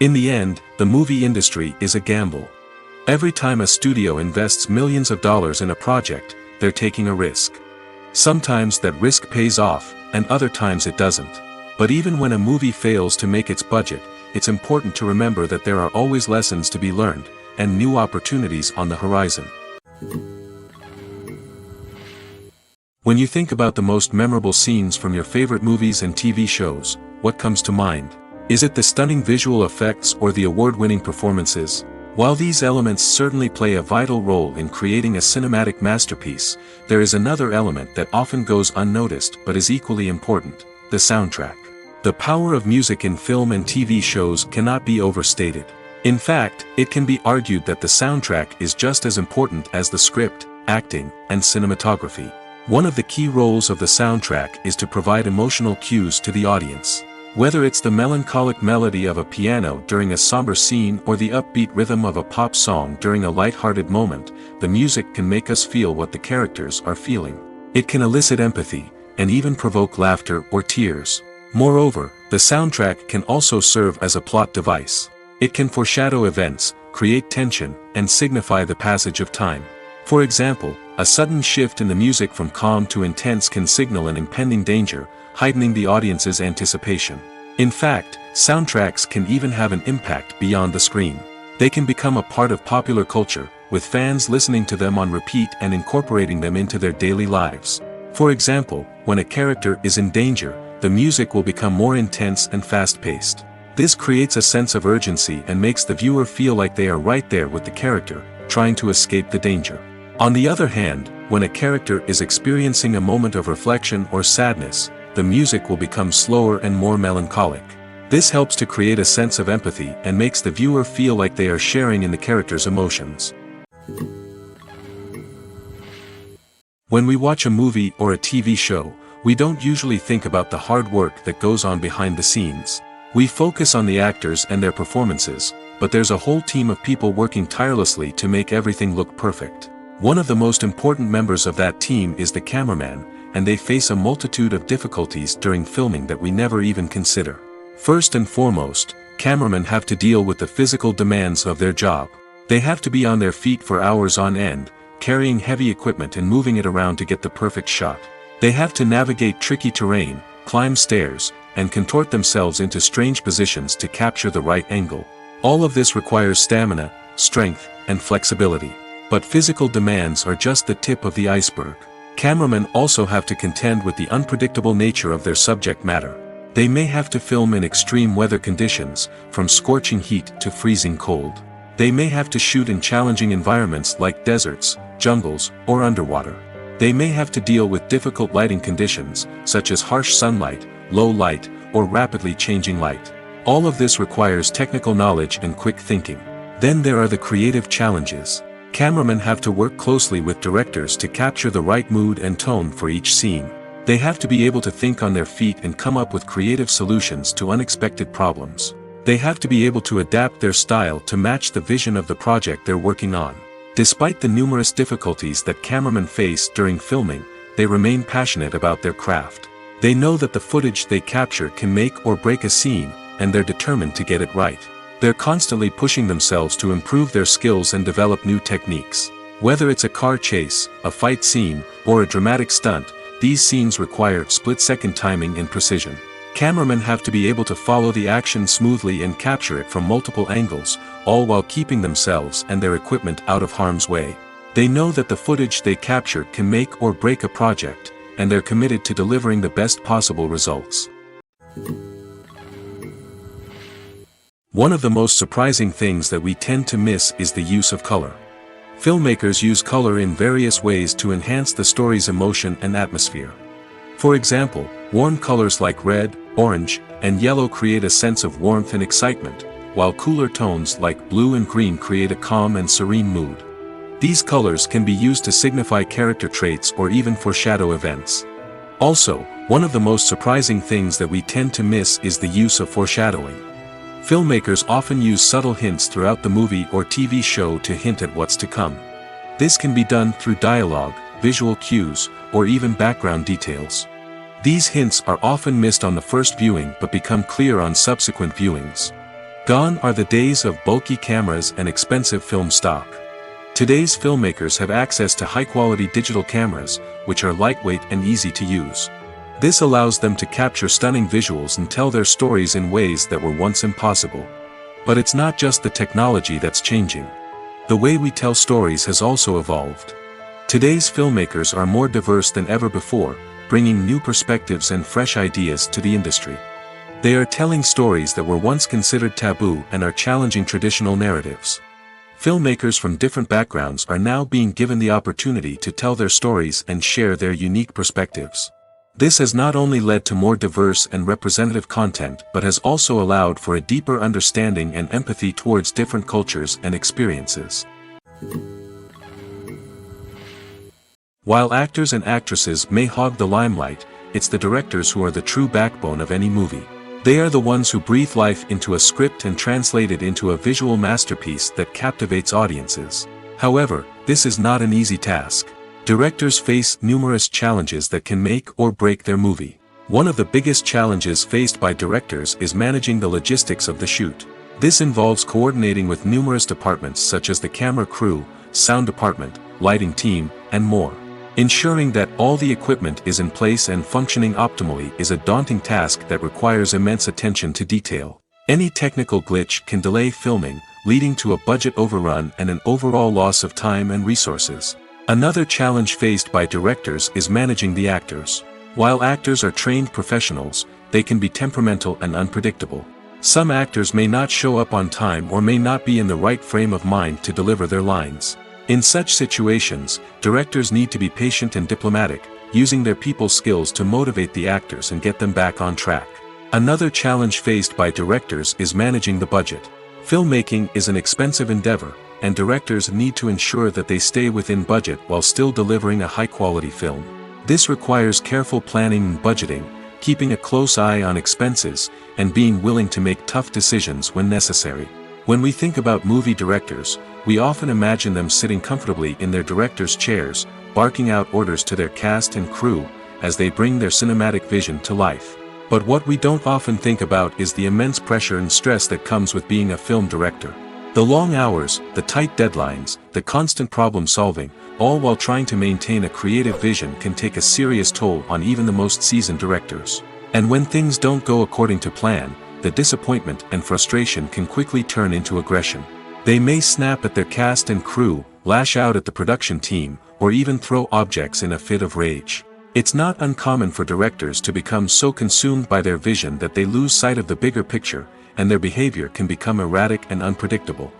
S1: In the end, the movie industry is a gamble. Every time a studio invests millions of dollars in a project, they're taking a risk. Sometimes that risk pays off, and other times it doesn't. But even when a movie fails to make its budget, it's important to remember that there are always lessons to be learned, and new opportunities on the horizon. When you think about the most memorable scenes from your favorite movies and TV shows, what comes to mind? Is it the stunning visual effects or the award-winning performances? While these elements certainly play a vital role in creating a cinematic masterpiece, there is another element that often goes unnoticed but is equally important: the soundtrack. The power of music in film and TV shows cannot be overstated. In fact, it can be argued that the soundtrack is just as important as the script, acting, and cinematography. One of the key roles of the soundtrack is to provide emotional cues to the audience. Whether it's the melancholic melody of a piano during a somber scene or the upbeat rhythm of a pop song during a light-hearted moment, the music can make us feel what the characters are feeling. It can elicit empathy, and even provoke laughter or tears. Moreover, the soundtrack can also serve as a plot device. It can foreshadow events, create tension, and signify the passage of time. For example, a sudden shift in the music from calm to intense can signal an impending danger, heightening the audience's anticipation. In fact, soundtracks can even have an impact beyond the screen. They can become a part of popular culture, with fans listening to them on repeat and incorporating them into their daily lives. For example, when a character is in danger, the music will become more intense and fast-paced. This creates a sense of urgency and makes the viewer feel like they are right there with the character, trying to escape the danger. On the other hand, when a character is experiencing a moment of reflection or sadness, the music will become slower and more melancholic. This helps to create a sense of empathy and makes the viewer feel like they are sharing in the character's emotions. When we watch a movie or a TV show, we don't usually think about the hard work that goes on behind the scenes. We focus on the actors and their performances, but there's a whole team of people working tirelessly to make everything look perfect. One of the most important members of that team is the cameraman, and they face a multitude of difficulties during filming that we never even consider. First and foremost, cameramen have to deal with the physical demands of their job. They have to be on their feet for hours on end, carrying heavy equipment and moving it around to get the perfect shot. They have to navigate tricky terrain, climb stairs, and contort themselves into strange positions to capture the right angle. All of this requires stamina, strength, and flexibility. But physical demands are just the tip of the iceberg. Cameramen also have to contend with the unpredictable nature of their subject matter. They may have to film in extreme weather conditions, from scorching heat to freezing cold. They may have to shoot in challenging environments like deserts, jungles, or underwater. They may have to deal with difficult lighting conditions, such as harsh sunlight, low light, or rapidly changing light. All of this requires technical knowledge and quick thinking. Then there are the creative challenges. Cameramen have to work closely with directors to capture the right mood and tone for each scene. They have to be able to think on their feet and come up with creative solutions to unexpected problems. They have to be able to adapt their style to match the vision of the project they're working on. Despite the numerous difficulties that cameramen face during filming, they remain passionate about their craft. They know that the footage they capture can make or break a scene, and they're determined to get it right. They're constantly pushing themselves to improve their skills and develop new techniques. Whether it's a car chase, a fight scene, or a dramatic stunt, these scenes require split-second timing and precision. Cameramen have to be able to follow the action smoothly and capture it from multiple angles, all while keeping themselves and their equipment out of harm's way. They know that the footage they capture can make or break a project, and they're committed to delivering the best possible results. One of the most surprising things that we tend to miss is the use of color. Filmmakers use color in various ways to enhance the story's emotion and atmosphere. For example, warm colors like red, orange, and yellow create a sense of warmth and excitement, while cooler tones like blue and green create a calm and serene mood. These colors can be used to signify character traits or even foreshadow events. Also, one of the most surprising things that we tend to miss is the use of foreshadowing. Filmmakers often use subtle hints throughout the movie or TV show to hint at what's to come. This can be done through dialogue, visual cues, or even background details. These hints are often missed on the first viewing but become clear on subsequent viewings. Gone are the days of bulky cameras and expensive film stock. Today's filmmakers have access to high-quality digital cameras, which are lightweight and easy to use. This allows them to capture stunning visuals and tell their stories in ways that were once impossible. But it's not just the technology that's changing. The way we tell stories has also evolved. Today's filmmakers are more diverse than ever before, bringing new perspectives and fresh ideas to the industry. They are telling stories that were once considered taboo and are challenging traditional narratives. Filmmakers from different backgrounds are now being given the opportunity to tell their stories and share their unique perspectives. This has not only led to more diverse and representative content but has also allowed for a deeper understanding and empathy towards different cultures and experiences. While actors and actresses may hog the limelight, it's the directors who are the true backbone of any movie. They are the ones who breathe life into a script and translate it into a visual masterpiece that captivates audiences. However, this is not an easy task. Directors face numerous challenges that can make or break their movie. One of the biggest challenges faced by directors is managing the logistics of the shoot. This involves coordinating with numerous departments such as the camera crew, sound department, lighting team, and more. Ensuring that all the equipment is in place and functioning optimally is a daunting task that requires immense attention to detail. Any technical glitch can delay filming, leading to a budget overrun and an overall loss of time and resources. Another challenge faced by directors is managing the actors. While actors are trained professionals, they can be temperamental and unpredictable. Some actors may not show up on time or may not be in the right frame of mind to deliver their lines. In such situations, directors need to be patient and diplomatic, using their people skills to motivate the actors and get them back on track. Another challenge faced by directors is managing the budget. Filmmaking is an expensive endeavor, and directors need to ensure that they stay within budget while still delivering a high-quality film. This requires careful planning and budgeting, keeping a close eye on expenses, and being willing to make tough decisions when necessary. When we think about movie directors, we often imagine them sitting comfortably in their director's chairs, barking out orders to their cast and crew, as they bring their cinematic vision to life. But what we don't often think about is the immense pressure and stress that comes with being a film director. The long hours, the tight deadlines, the constant problem solving, all while trying to maintain a creative vision can take a serious toll on even the most seasoned directors. And when things don't go according to plan, the disappointment and frustration can quickly turn into aggression. They may snap at their cast and crew, lash out at the production team, or even throw objects in a fit of rage. It's not uncommon for directors to become so consumed by their vision that they lose sight of the bigger picture, and their behavior can become erratic and unpredictable.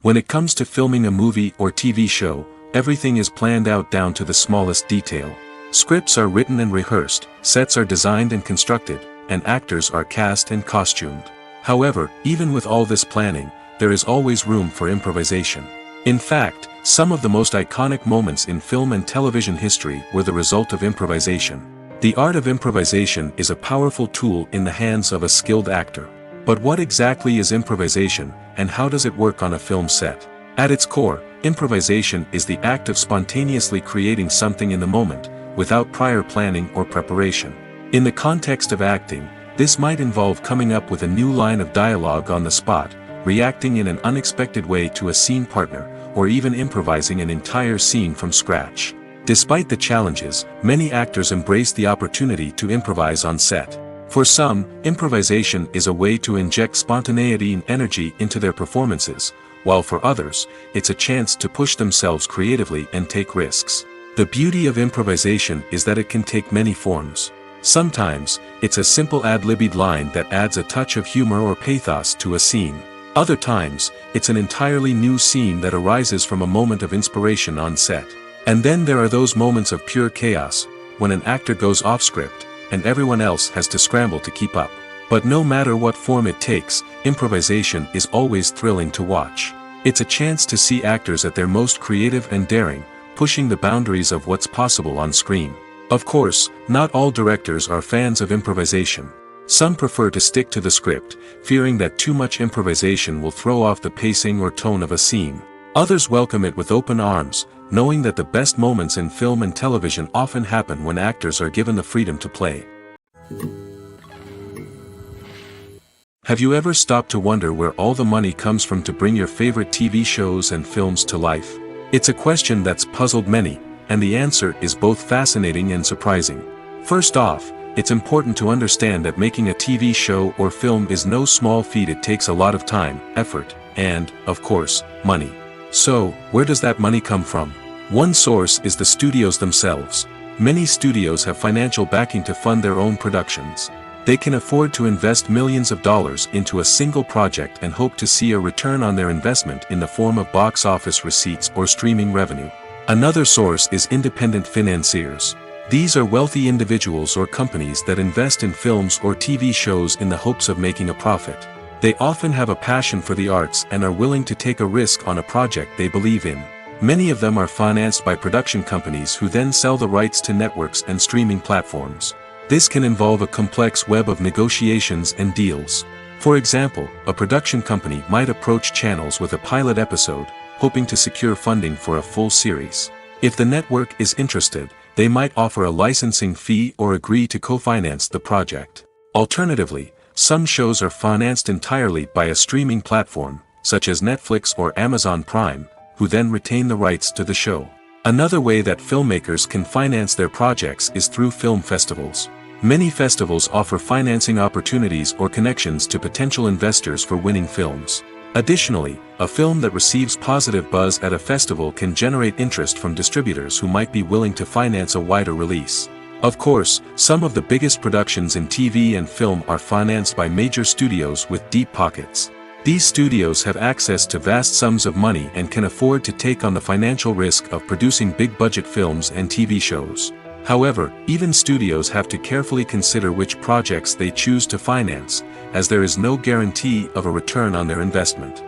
S1: When it comes to filming a movie or TV show, everything is planned out down to the smallest detail. Scripts are written and rehearsed, sets are designed and constructed, and actors are cast and costumed. However, even with all this planning, there is always room for improvisation. In fact, some of the most iconic moments in film and television history were the result of improvisation. The art of improvisation is a powerful tool in the hands of a skilled actor. But what exactly is improvisation, and how does it work on a film set? At its core, improvisation is the act of spontaneously creating something in the moment, without prior planning or preparation. In the context of acting, this might involve coming up with a new line of dialogue on the spot, reacting in an unexpected way to a scene partner, or even improvising an entire scene from scratch. Despite the challenges, many actors embrace the opportunity to improvise on set. For some, improvisation is a way to inject spontaneity and energy into their performances, while for others, it's a chance to push themselves creatively and take risks. The beauty of improvisation is that it can take many forms. Sometimes, it's a simple ad-libbed line that adds a touch of humor or pathos to a scene. Other times, it's an entirely new scene that arises from a moment of inspiration on set. And then there are those moments of pure chaos, when an actor goes off script, and everyone else has to scramble to keep up. But no matter what form it takes, improvisation is always thrilling to watch. It's a chance to see actors at their most creative and daring, pushing the boundaries of what's possible on screen. Of course, not all directors are fans of improvisation. Some prefer to stick to the script, fearing that too much improvisation will throw off the pacing or tone of a scene. Others welcome it with open arms, knowing that the best moments in film and television often happen when actors are given the freedom to play. Have you ever stopped to wonder where all the money comes from to bring your favorite TV shows and films to life? It's a question that's puzzled many, and the answer is both fascinating and surprising. First off, it's important to understand that making a TV show or film is no small feat. It takes a lot of time, effort, and, of course, money. So, where does that money come from? One source is the studios themselves. Many studios have financial backing to fund their own productions. They can afford to invest millions of dollars into a single project and hope to see a return on their investment in the form of box office receipts or streaming revenue. Another source is independent financiers. These are wealthy individuals or companies that invest in films or TV shows in the hopes of making a profit. They often have a passion for the arts and are willing to take a risk on a project they believe in. Many of them are financed by production companies who then sell the rights to networks and streaming platforms. This can involve a complex web of negotiations and deals. For example, a production company might approach channels with a pilot episode, hoping to secure funding for a full series. If the network is interested, they might offer a licensing fee or agree to co-finance the project. Alternatively, some shows are financed entirely by a streaming platform, such as Netflix or Amazon Prime, who then retain the rights to the show. Another way that filmmakers can finance their projects is through film festivals. Many festivals offer financing opportunities or connections to potential investors for winning films. Additionally, a film that receives positive buzz at a festival can generate interest from distributors who might be willing to finance a wider release. Of course, some of the biggest productions in TV and film are financed by major studios with deep pockets. These studios have access to vast sums of money and can afford to take on the financial risk of producing big-budget films and TV shows. However, even studios have to carefully consider which projects they choose to finance, as there is no guarantee of a return on their investment.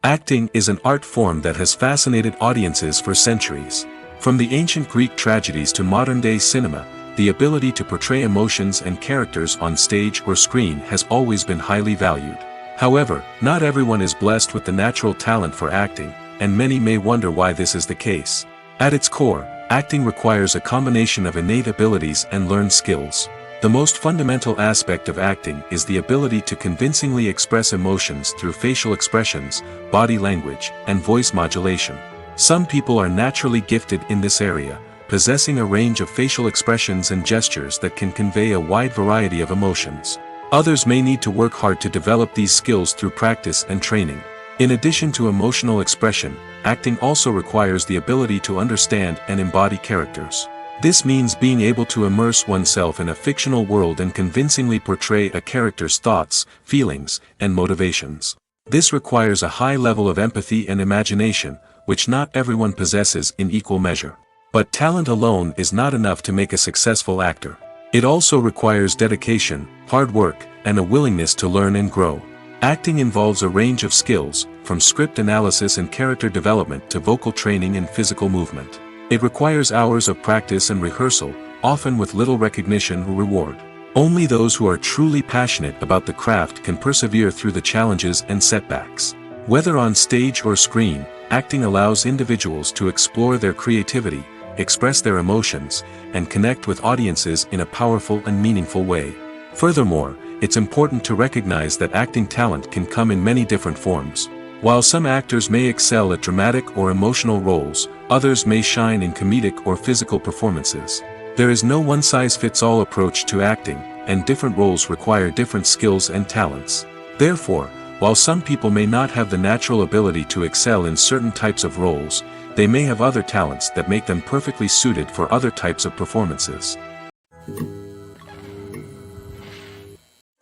S1: Acting is an art form that has fascinated audiences for centuries. From the ancient Greek tragedies to modern-day cinema, the ability to portray emotions and characters on stage or screen has always been highly valued. However, not everyone is blessed with the natural talent for acting, and many may wonder why this is the case. At its core, acting requires a combination of innate abilities and learned skills. The most fundamental aspect of acting is the ability to convincingly express emotions through facial expressions, body language, and voice modulation. Some people are naturally gifted in this area, possessing a range of facial expressions and gestures that can convey a wide variety of emotions. Others may need to work hard to develop these skills through practice and training. In addition to emotional expression, acting also requires the ability to understand and embody characters. This means being able to immerse oneself in a fictional world and convincingly portray a character's thoughts, feelings, and motivations. This requires a high level of empathy and imagination, which not everyone possesses in equal measure. But talent alone is not enough to make a successful actor. It also requires dedication, hard work, and a willingness to learn and grow. Acting involves a range of skills, from script analysis and character development to vocal training and physical movement. It requires hours of practice and rehearsal, often with little recognition or reward. Only those who are truly passionate about the craft can persevere through the challenges and setbacks. Whether on stage or screen, acting allows individuals to explore their creativity, express their emotions, and connect with audiences in a powerful and meaningful way. Furthermore, it's important to recognize that acting talent can come in many different forms. While some actors may excel at dramatic or emotional roles, others may shine in comedic or physical performances. There is no one-size-fits-all approach to acting, and different roles require different skills and talents. Therefore, while some people may not have the natural ability to excel in certain types of roles, they may have other talents that make them perfectly suited for other types of performances.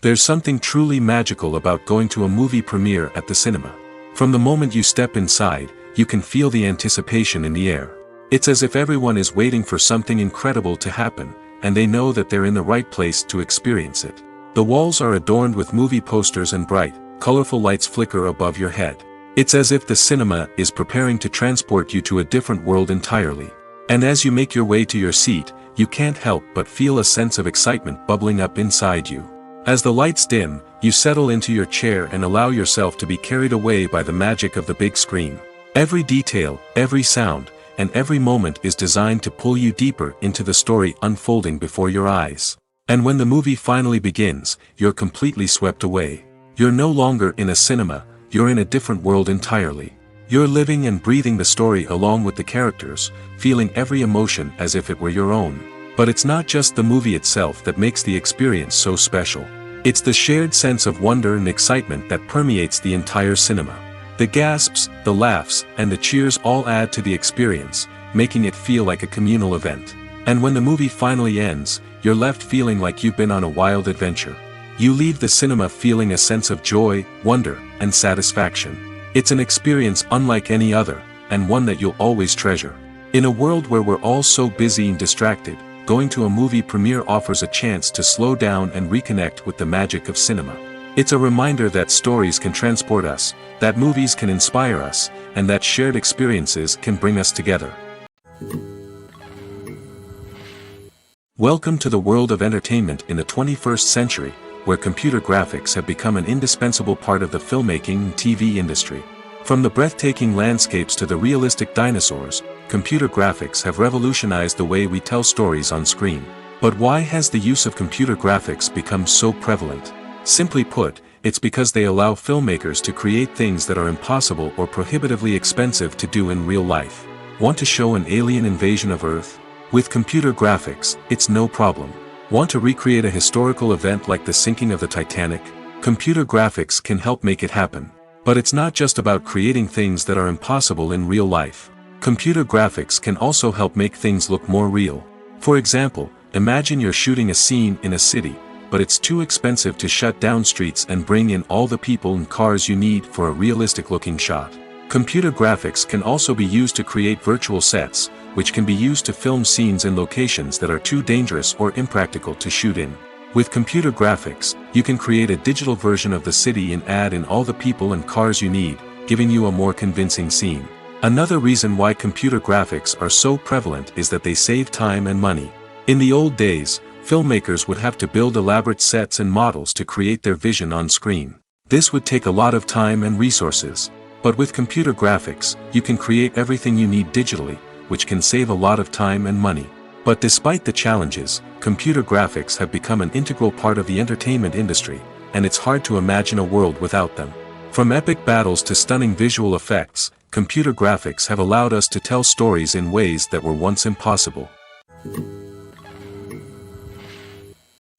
S1: There's something truly magical about going to a movie premiere at the cinema. From the moment you step inside, you can feel the anticipation in the air. It's as if everyone is waiting for something incredible to happen, and they know that they're in the right place to experience it. The walls are adorned with movie posters and bright, colorful lights flicker above your head. It's as if the cinema is preparing to transport you to a different world entirely. And as you make your way to your seat, you can't help but feel a sense of excitement bubbling up inside you. As the lights dim, you settle into your chair and allow yourself to be carried away by the magic of the big screen. Every detail, every sound, and every moment is designed to pull you deeper into the story unfolding before your eyes. And when the movie finally begins, you're completely swept away. You're no longer in a cinema, you're in a different world entirely. You're living and breathing the story along with the characters, feeling every emotion as if it were your own. But it's not just the movie itself that makes the experience so special. It's the shared sense of wonder and excitement that permeates the entire cinema. The gasps, the laughs, and the cheers all add to the experience, making it feel like a communal event. And when the movie finally ends, you're left feeling like you've been on a wild adventure. You leave the cinema feeling a sense of joy, wonder, and satisfaction. It's an experience unlike any other, and one that you'll always treasure. In a world where we're all so busy and distracted, going to a movie premiere offers a chance to slow down and reconnect with the magic of cinema. It's a reminder that stories can transport us, that movies can inspire us, and that shared experiences can bring us together. Welcome to the world of entertainment in the 21st century, where computer graphics have become an indispensable part of the filmmaking and TV industry. From the breathtaking landscapes to the realistic dinosaurs, computer graphics have revolutionized the way we tell stories on screen. But why has the use of computer graphics become so prevalent? Simply put, it's because they allow filmmakers to create things that are impossible or prohibitively expensive to do in real life. Want to show an alien invasion of Earth? With computer graphics, it's no problem. Want to recreate a historical event like the sinking of the Titanic? Computer graphics can help make it happen. But it's not just about creating things that are impossible in real life. Computer graphics can also help make things look more real. For example, imagine you're shooting a scene in a city, but it's too expensive to shut down streets and bring in all the people and cars you need for a realistic-looking shot. Computer graphics can also be used to create virtual sets, which can be used to film scenes in locations that are too dangerous or impractical to shoot in. With computer graphics, you can create a digital version of the city and add in all the people and cars you need, giving you a more convincing scene. Another reason why computer graphics are so prevalent is that they save time and money. In the old days, filmmakers would have to build elaborate sets and models to create their vision on screen. This would take a lot of time and resources. But with computer graphics, you can create everything you need digitally, which can save a lot of time and money. But despite the challenges, computer graphics have become an integral part of the entertainment industry, and it's hard to imagine a world without them. From epic battles to stunning visual effects, computer graphics have allowed us to tell stories in ways that were once impossible.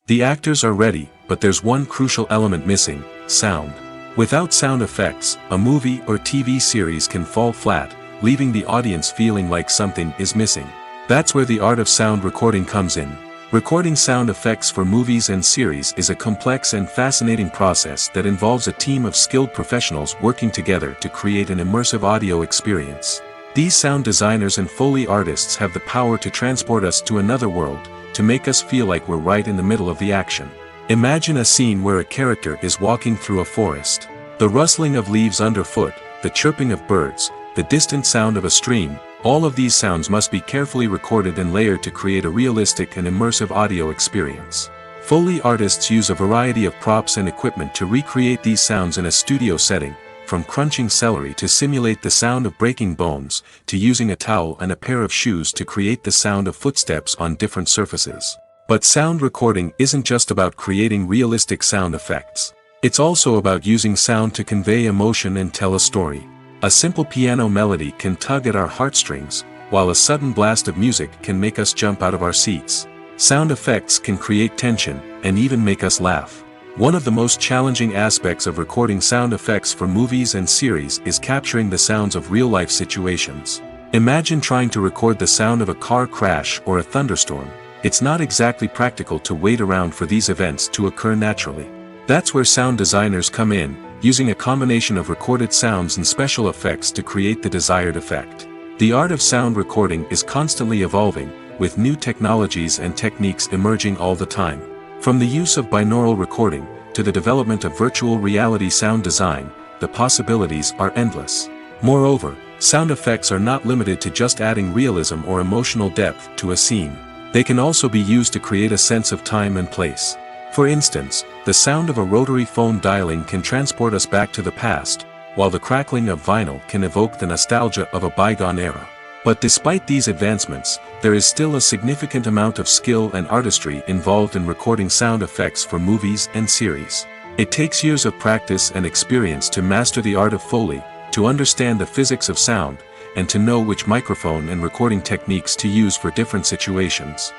S1: The actors are ready, but there's one crucial element missing: sound. Without sound effects, a movie or TV series can fall flat, leaving the audience feeling like something is missing. That's where the art of sound recording comes in. Recording sound effects for movies and series is a complex and fascinating process that involves a team of skilled professionals working together to create an immersive audio experience. These sound designers and Foley artists have the power to transport us to another world, to make us feel like we're right in the middle of the action. Imagine a scene where a character is walking through a forest. The rustling of leaves underfoot, the chirping of birds, the distant sound of a stream, all of these sounds must be carefully recorded and layered to create a realistic and immersive audio experience. Foley artists use a variety of props and equipment to recreate these sounds in a studio setting, from crunching celery to simulate the sound of breaking bones, to using a towel and a pair of shoes to create the sound of footsteps on different surfaces. But sound recording isn't just about creating realistic sound effects. It's also about using sound to convey emotion and tell a story. A simple piano melody can tug at our heartstrings, while a sudden blast of music can make us jump out of our seats. Sound effects can create tension, and even make us laugh. One of the most challenging aspects of recording sound effects for movies and series is capturing the sounds of real-life situations. Imagine trying to record the sound of a car crash or a thunderstorm. It's not exactly practical to wait around for these events to occur naturally. That's where sound designers come in, using a combination of recorded sounds and special effects to create the desired effect. The art of sound recording is constantly evolving, with new technologies and techniques emerging all the time. From the use of binaural recording, to the development of virtual reality sound design, the possibilities are endless. Moreover, sound effects are not limited to just adding realism or emotional depth to a scene. They can also be used to create a sense of time and place. For instance, the sound of a rotary phone dialing can transport us back to the past, while the crackling of vinyl can evoke the nostalgia of a bygone era. But despite these advancements, there is still a significant amount of skill and artistry involved in recording sound effects for movies and series. It takes years of practice and experience to master the art of Foley, to understand the physics of sound, and to know which microphone and recording techniques to use for different situations.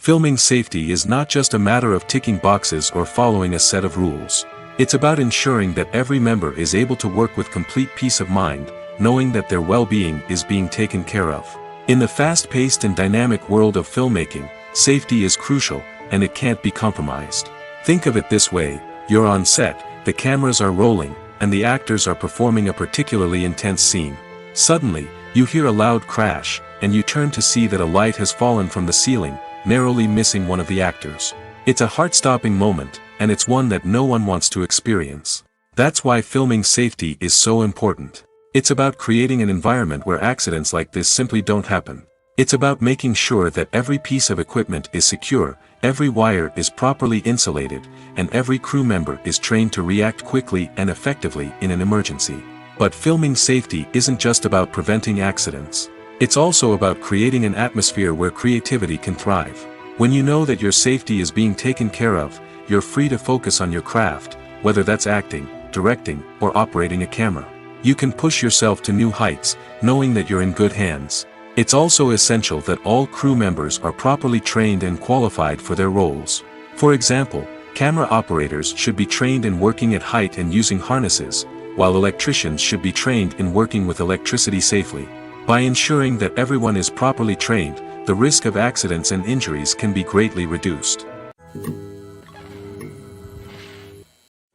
S1: Filming safety is not just a matter of ticking boxes or following a set of rules. It's about ensuring that every member is able to work with complete peace of mind, knowing that their well-being is being taken care of. In the fast-paced and dynamic world of filmmaking, safety is crucial, and it can't be compromised. Think of it this way: you're on set, the cameras are rolling, and the actors are performing a particularly intense scene. Suddenly, you hear a loud crash, and you turn to see that a light has fallen from the ceiling, narrowly missing one of the actors. It's a heart-stopping moment, and it's one that no one wants to experience. That's why filming safety is so important. It's about creating an environment where accidents like this simply don't happen. It's about making sure that every piece of equipment is secure, every wire is properly insulated, and every crew member is trained to react quickly and effectively in an emergency. But filming safety isn't just about preventing accidents. It's also about creating an atmosphere where creativity can thrive. When you know that your safety is being taken care of, you're free to focus on your craft, whether that's acting, directing, or operating a camera. You can push yourself to new heights, knowing that you're in good hands. It's also essential that all crew members are properly trained and qualified for their roles. For example, camera operators should be trained in working at height and using harnesses, while electricians should be trained in working with electricity safely. By ensuring that everyone is properly trained, the risk of accidents and injuries can be greatly reduced.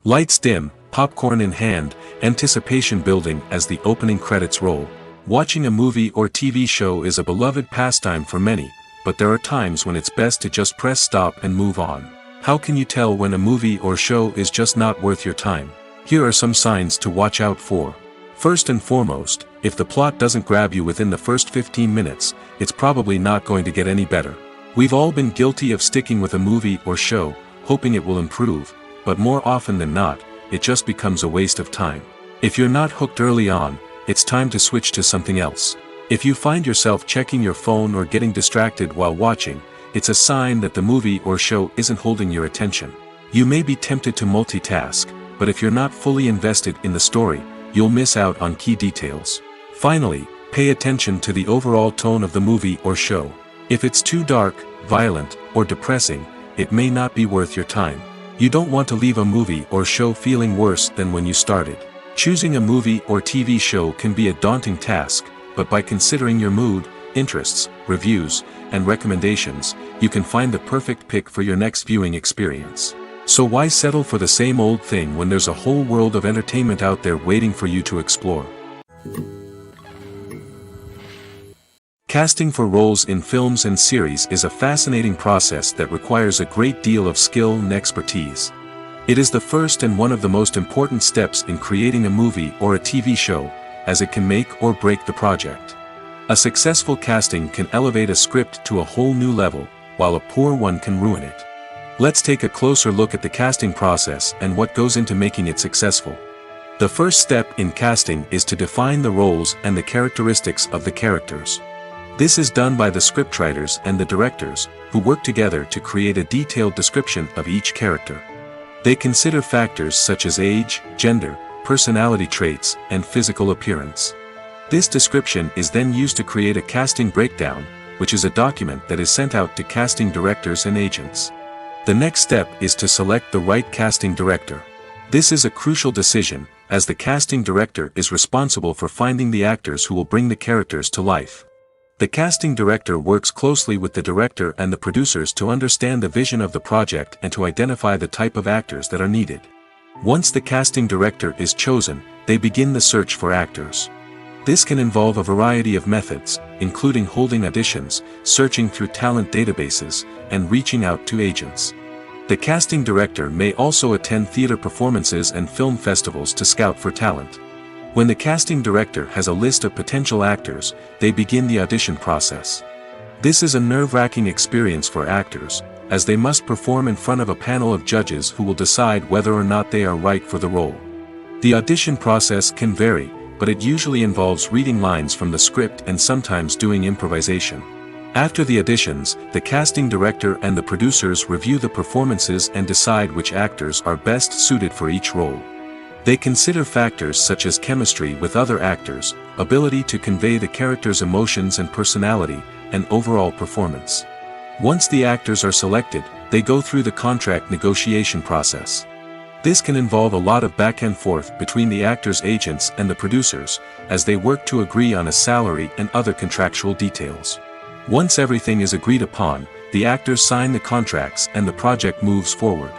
S1: Lights dim, popcorn in hand, anticipation building as the opening credits roll. Watching a movie or TV show is a beloved pastime for many, but there are times when it's best to just press stop and move on. How can you tell when a movie or show is just not worth your time? Here are some signs to watch out for. First and foremost, if the plot doesn't grab you within the first 15 minutes, it's probably not going to get any better. We've all been guilty of sticking with a movie or show, hoping it will improve, but more often than not, it just becomes a waste of time. If you're not hooked early on, it's time to switch to something else. If you find yourself checking your phone or getting distracted while watching, it's a sign that the movie or show isn't holding your attention. You may be tempted to multitask, but if you're not fully invested in the story, you'll miss out on key details. Finally, pay attention to the overall tone of the movie or show. If it's too dark, violent, or depressing, it may not be worth your time. You don't want to leave a movie or show feeling worse than when you started. Choosing a movie or TV show can be a daunting task, but by considering your mood, interests, reviews, and recommendations, you can find the perfect pick for your next viewing experience. So why settle for the same old thing when there's a whole world of entertainment out there waiting for you to explore? Casting for roles in films and series is a fascinating process that requires a great deal of skill and expertise. It is the first and one of the most important steps in creating a movie or a TV show, as it can make or break the project. A successful casting can elevate a script to a whole new level, while a poor one can ruin it. Let's take a closer look at the casting process and what goes into making it successful. The first step in casting is to define the roles and the characteristics of the characters. This is done by the scriptwriters and the directors, who work together to create a detailed description of each character. They consider factors such as age, gender, personality traits, and physical appearance. This description is then used to create a casting breakdown, which is a document that is sent out to casting directors and agents. The next step is to select the right casting director. This is a crucial decision, as the casting director is responsible for finding the actors who will bring the characters to life. The casting director works closely with the director and the producers to understand the vision of the project and to identify the type of actors that are needed. Once the casting director is chosen, they begin the search for actors. This can involve a variety of methods, including holding auditions, searching through talent databases, and reaching out to agents. The casting director may also attend theater performances and film festivals to scout for talent. When the casting director has a list of potential actors, they begin the audition process. This is a nerve-wracking experience for actors, as they must perform in front of a panel of judges who will decide whether or not they are right for the role. The audition process can vary, but it usually involves reading lines from the script and sometimes doing improvisation. After the auditions, the casting director and the producers review the performances and decide which actors are best suited for each role. They consider factors such as chemistry with other actors, ability to convey the character's emotions and personality, and overall performance. Once the actors are selected, they go through the contract negotiation process. This can involve a lot of back and forth between the actors' agents and the producers, as they work to agree on a salary and other contractual details. Once everything is agreed upon, the actors sign the contracts and the project moves forward.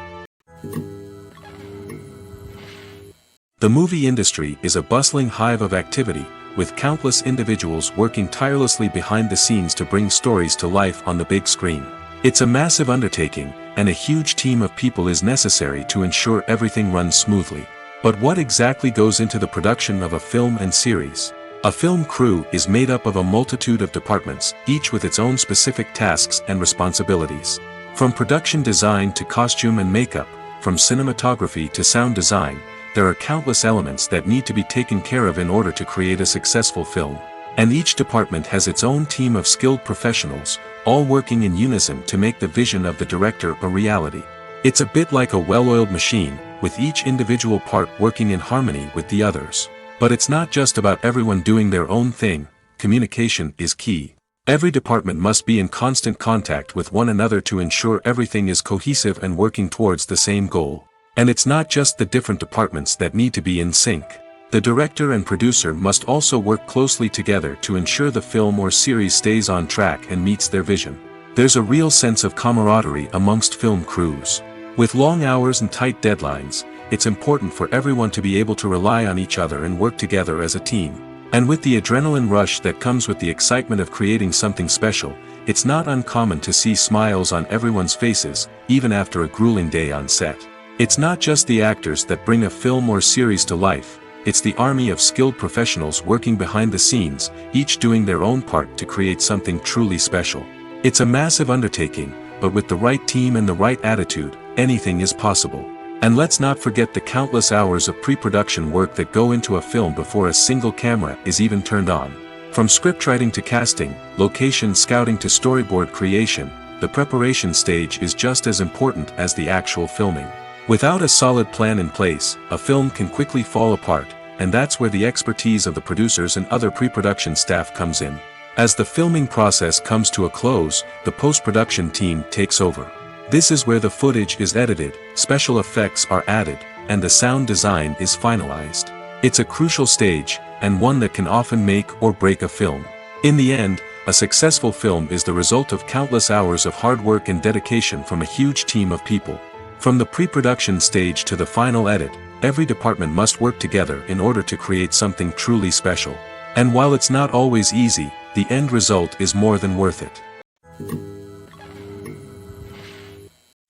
S1: The movie industry is a bustling hive of activity, with countless individuals working tirelessly behind the scenes to bring stories to life on the big screen. It's a massive undertaking, and a huge team of people is necessary to ensure everything runs smoothly. But what exactly goes into the production of a film and series? A film crew is made up of a multitude of departments, each with its own specific tasks and responsibilities. From production design to costume and makeup, from cinematography to sound design, there are countless elements that need to be taken care of in order to create a successful film. And each department has its own team of skilled professionals, all working in unison to make the vision of the director a reality. It's a bit like a well-oiled machine, with each individual part working in harmony with the others. But it's not just about everyone doing their own thing. Communication is key. Every department must be in constant contact with one another to ensure everything is cohesive and working towards the same goal. And it's not just the different departments that need to be in sync. The director and producer must also work closely together to ensure the film or series stays on track and meets their vision. There's a real sense of camaraderie amongst film crews. With long hours and tight deadlines, it's important for everyone to be able to rely on each other and work together as a team. And with the adrenaline rush that comes with the excitement of creating something special, it's not uncommon to see smiles on everyone's faces, even after a grueling day on set. It's not just the actors that bring a film or series to life. It's the army of skilled professionals working behind the scenes, each doing their own part to create something truly special. It's a massive undertaking, but with the right team and the right attitude, anything is possible. And let's not forget the countless hours of pre-production work that go into a film before a single camera is even turned on. From scriptwriting to casting, location scouting to storyboard creation, the preparation stage is just as important as the actual filming. Without a solid plan in place, a film can quickly fall apart, and that's where the expertise of the producers and other pre-production staff comes in. As the filming process comes to a close, the post-production team takes over. This is where the footage is edited, special effects are added, and the sound design is finalized. It's a crucial stage, and one that can often make or break a film. In the end, a successful film is the result of countless hours of hard work and dedication from a huge team of people. From the pre-production stage to the final edit, every department must work together in order to create something truly special. And while it's not always easy, the end result is more than worth it.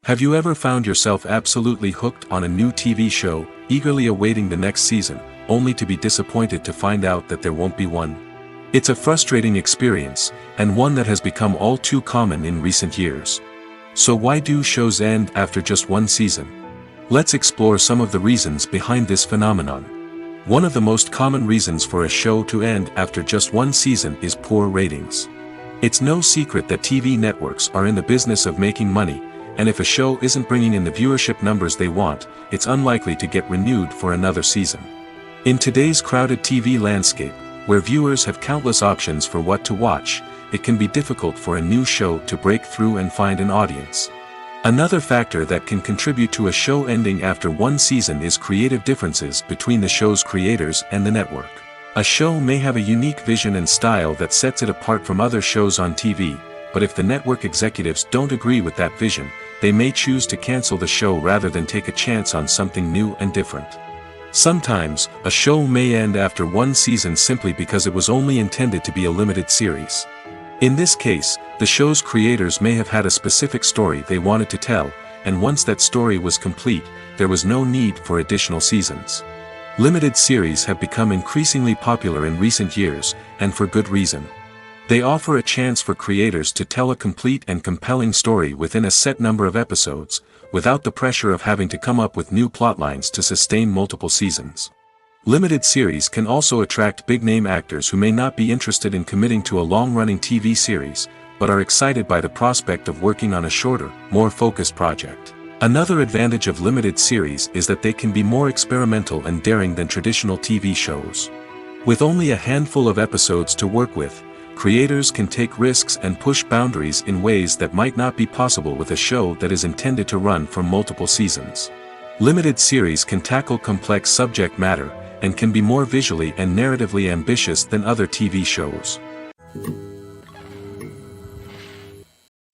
S1: Have you ever found yourself absolutely hooked on a new TV show, eagerly awaiting the next season, only to be disappointed to find out that there won't be one? It's a frustrating experience, and one that has become all too common in recent years. So why do shows end after just one season? Let's explore some of the reasons behind this phenomenon. One of the most common reasons for a show to end after just one season is poor ratings. It's no secret that TV networks are in the business of making money, and if a show isn't bringing in the viewership numbers they want, it's unlikely to get renewed for another season. In today's crowded TV landscape, where viewers have countless options for what to watch, it can be difficult for a new show to break through and find an audience. Another factor that can contribute to a show ending after one season is creative differences between the show's creators and the network. A show may have a unique vision and style that sets it apart from other shows on TV, but if the network executives don't agree with that vision, they may choose to cancel the show rather than take a chance on something new and different. Sometimes, a show may end after one season simply because it was only intended to be a limited series. In this case, the show's creators may have had a specific story they wanted to tell, and once that story was complete, there was no need for additional seasons. Limited series have become increasingly popular in recent years, and for good reason. They offer a chance for creators to tell a complete and compelling story within a set number of episodes, without the pressure of having to come up with new plotlines to sustain multiple seasons. Limited series can also attract big-name actors who may not be interested in committing to a long-running TV series, but are excited by the prospect of working on a shorter, more focused project. Another advantage of limited series is that they can be more experimental and daring than traditional TV shows. With only a handful of episodes to work with, creators can take risks and push boundaries in ways that might not be possible with a show that is intended to run for multiple seasons. Limited series can tackle complex subject matter, and can be more visually and narratively ambitious than other TV shows.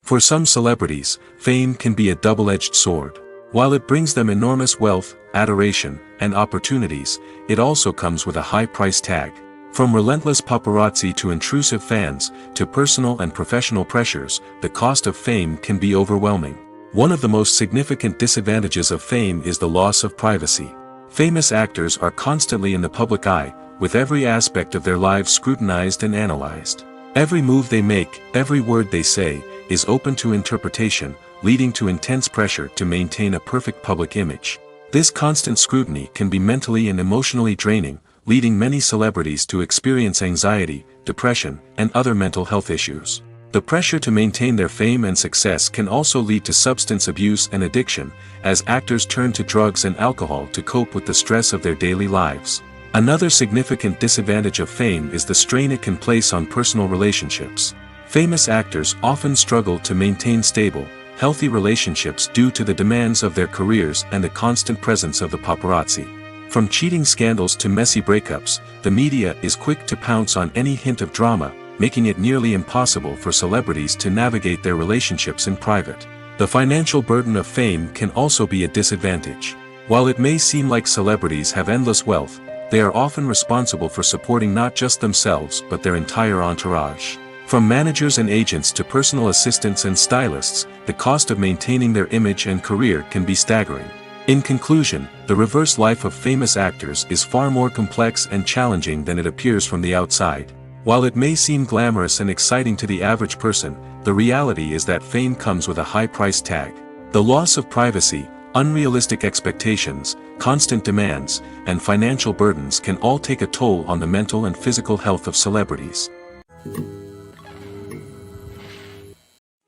S1: For some celebrities, fame can be a double-edged sword. While it brings them enormous wealth, adoration, and opportunities, it also comes with a high price tag. From relentless paparazzi to intrusive fans, to personal and professional pressures, the cost of fame can be overwhelming. One of the most significant disadvantages of fame is the loss of privacy. Famous actors are constantly in the public eye, with every aspect of their lives scrutinized and analyzed. Every move they make, every word they say, is open to interpretation, leading to intense pressure to maintain a perfect public image. This constant scrutiny can be mentally and emotionally draining, leading many celebrities to experience anxiety, depression, and other mental health issues. The pressure to maintain their fame and success can also lead to substance abuse and addiction, as actors turn to drugs and alcohol to cope with the stress of their daily lives. Another significant disadvantage of fame is the strain it can place on personal relationships. Famous actors often struggle to maintain stable, healthy relationships due to the demands of their careers and the constant presence of the paparazzi. From cheating scandals to messy breakups, the media is quick to pounce on any hint of drama, making it nearly impossible for celebrities to navigate their relationships in private. The financial burden of fame can also be a disadvantage. While it may seem like celebrities have endless wealth, they are often responsible for supporting not just themselves but their entire entourage. From managers and agents to personal assistants and stylists, the cost of maintaining their image and career can be staggering. In conclusion, the reverse life of famous actors is far more complex and challenging than it appears from the outside. While it may seem glamorous and exciting to the average person, the reality is that fame comes with a high price tag. The loss of privacy, unrealistic expectations, constant demands, and financial burdens can all take a toll on the mental and physical health of celebrities.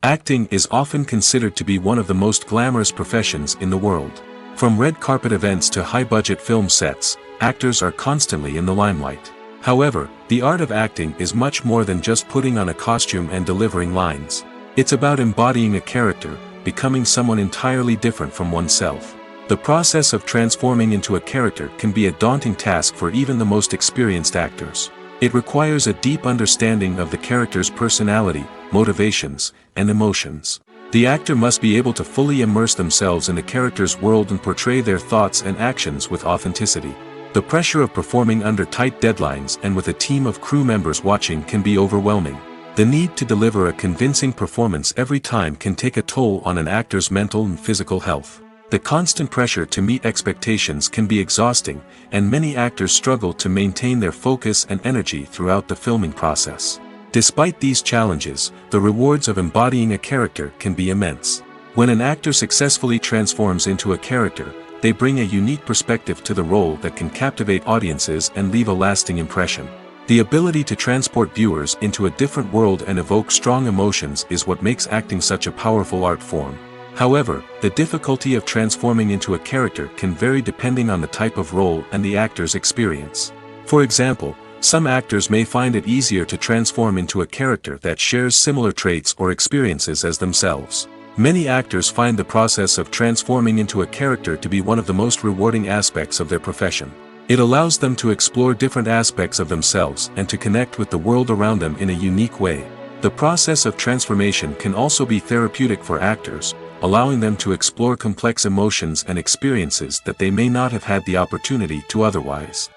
S1: Acting is often considered to be one of the most glamorous professions in the world. From red carpet events to high-budget film sets, actors are constantly in the limelight. However, the art of acting is much more than just putting on a costume and delivering lines. It's about embodying a character, becoming someone entirely different from oneself. The process of transforming into a character can be a daunting task for even the most experienced actors. It requires a deep understanding of the character's personality, motivations, and emotions. The actor must be able to fully immerse themselves in the character's world and portray their thoughts and actions with authenticity. The pressure of performing under tight deadlines and with a team of crew members watching can be overwhelming. The need to deliver a convincing performance every time can take a toll on an actor's mental and physical health. The constant pressure to meet expectations can be exhausting, and many actors struggle to maintain their focus and energy throughout the filming process. Despite these challenges, the rewards of embodying a character can be immense. When an actor successfully transforms into a character, they bring a unique perspective to the role that can captivate audiences and leave a lasting impression. The ability to transport viewers into a different world and evoke strong emotions is what makes acting such a powerful art form. However, the difficulty of transforming into a character can vary depending on the type of role and the actor's experience. For example, some actors may find it easier to transform into a character that shares similar traits or experiences as themselves. Many actors find the process of transforming into a character to be one of the most rewarding aspects of their profession. It allows them to explore different aspects of themselves and to connect with the world around them in a unique way. The process of transformation can also be therapeutic for actors, allowing them to explore complex emotions and experiences that they may not have had the opportunity to otherwise.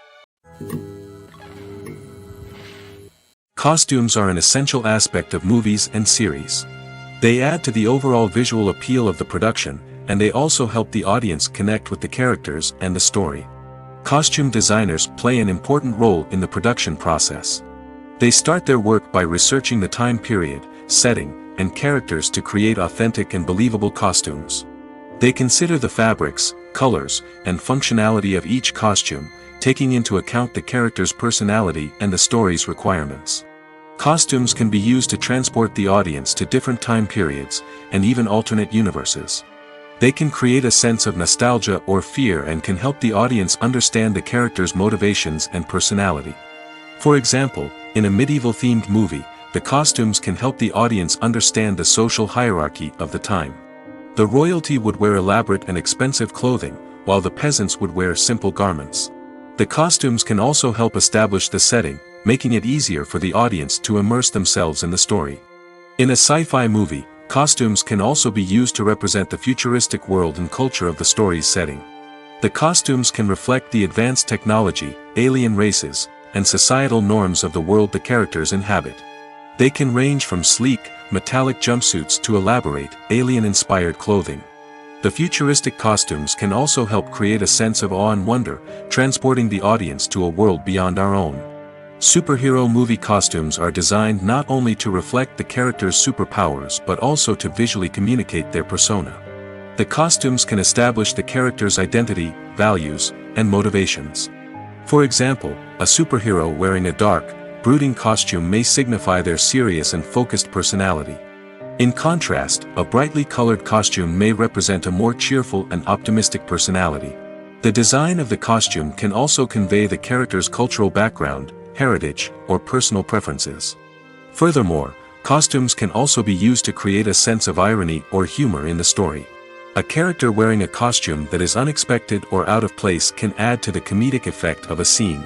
S1: Costumes are an essential aspect of movies and series. They add to the overall visual appeal of the production, and they also help the audience connect with the characters and the story. Costume designers play an important role in the production process. They start their work by researching the time period, setting, and characters to create authentic and believable costumes. They consider the fabrics, colors, and functionality of each costume, taking into account the character's personality and the story's requirements. Costumes can be used to transport the audience to different time periods, and even alternate universes. They can create a sense of nostalgia or fear and can help the audience understand the character's motivations and personality. For example, in a medieval-themed movie, the costumes can help the audience understand the social hierarchy of the time. The royalty would wear elaborate and expensive clothing, while the peasants would wear simple garments. The costumes can also help establish the setting, making it easier for the audience to immerse themselves in the story. In a sci-fi movie, costumes can also be used to represent the futuristic world and culture of the story's setting. The costumes can reflect the advanced technology, alien races, and societal norms of the world the characters inhabit. They can range from sleek, metallic jumpsuits to elaborate, alien-inspired clothing. The futuristic costumes can also help create a sense of awe and wonder, transporting the audience to a world beyond our own. Superhero movie costumes are designed not only to reflect the character's superpowers but also to visually communicate their persona. The costumes can establish the character's identity, values, and motivations. For example, a superhero wearing a dark, brooding costume may signify their serious and focused personality. In contrast, a brightly colored costume may represent a more cheerful and optimistic personality. The design of the costume can also convey the character's cultural background, heritage, or personal preferences. Furthermore, costumes can also be used to create a sense of irony or humor in the story. A character wearing a costume that is unexpected or out of place can add to the comedic effect of a scene.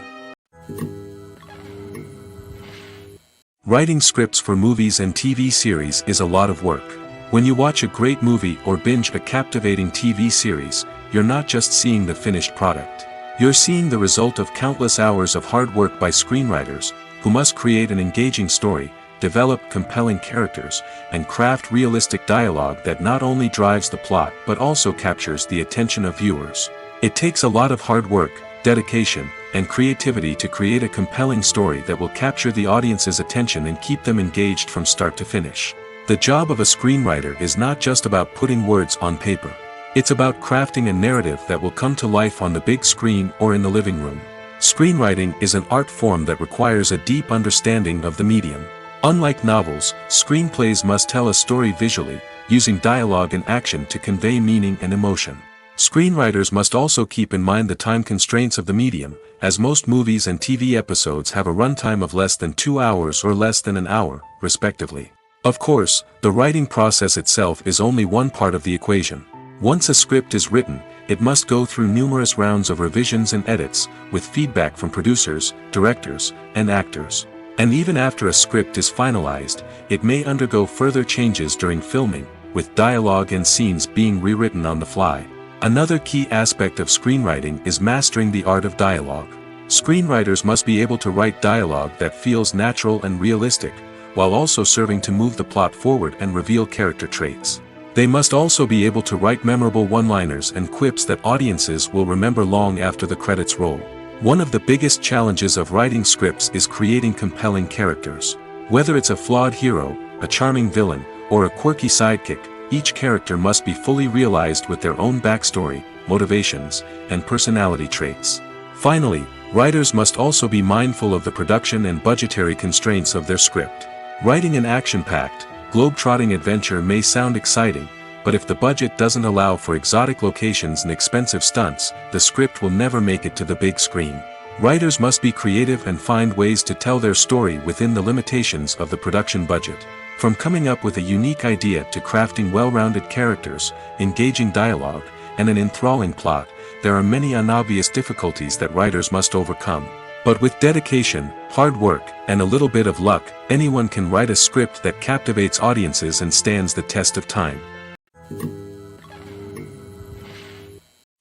S1: Writing scripts for movies and TV series is a lot of work. When you watch a great movie or binge a captivating TV series, you're not just seeing the finished product. You're seeing the result of countless hours of hard work by screenwriters, who must create an engaging story, develop compelling characters, and craft realistic dialogue that not only drives the plot but also captures the attention of viewers. It takes a lot of hard work, dedication, and creativity to create a compelling story that will capture the audience's attention and keep them engaged from start to finish. The job of a screenwriter is not just about putting words on paper. It's about crafting a narrative that will come to life on the big screen or in the living room. Screenwriting is an art form that requires a deep understanding of the medium. Unlike novels, screenplays must tell a story visually, using dialogue and action to convey meaning and emotion. Screenwriters must also keep in mind the time constraints of the medium, as most movies and TV episodes have a runtime of less than 2 hours or less than an hour, respectively. Of course, the writing process itself is only one part of the equation. Once a script is written, it must go through numerous rounds of revisions and edits, with feedback from producers, directors, and actors. And even after a script is finalized, it may undergo further changes during filming, with dialogue and scenes being rewritten on the fly. Another key aspect of screenwriting is mastering the art of dialogue. Screenwriters must be able to write dialogue that feels natural and realistic, while also serving to move the plot forward and reveal character traits. They must also be able to write memorable one-liners and quips that audiences will remember long after the credits roll. One of the biggest challenges of writing scripts is creating compelling characters. Whether it's a flawed hero, a charming villain, or a quirky sidekick, each character must be fully realized with their own backstory, motivations, and personality traits. Finally, writers must also be mindful of the production and budgetary constraints of their script. Writing an action-packed, globe-trotting adventure may sound exciting, but if the budget doesn't allow for exotic locations and expensive stunts, the script will never make it to the big screen. Writers must be creative and find ways to tell their story within the limitations of the production budget. From coming up with a unique idea to crafting well-rounded characters, engaging dialogue, and an enthralling plot, there are many unobvious difficulties that writers must overcome. But with dedication, hard work, and a little bit of luck, anyone can write a script that captivates audiences and stands the test of time.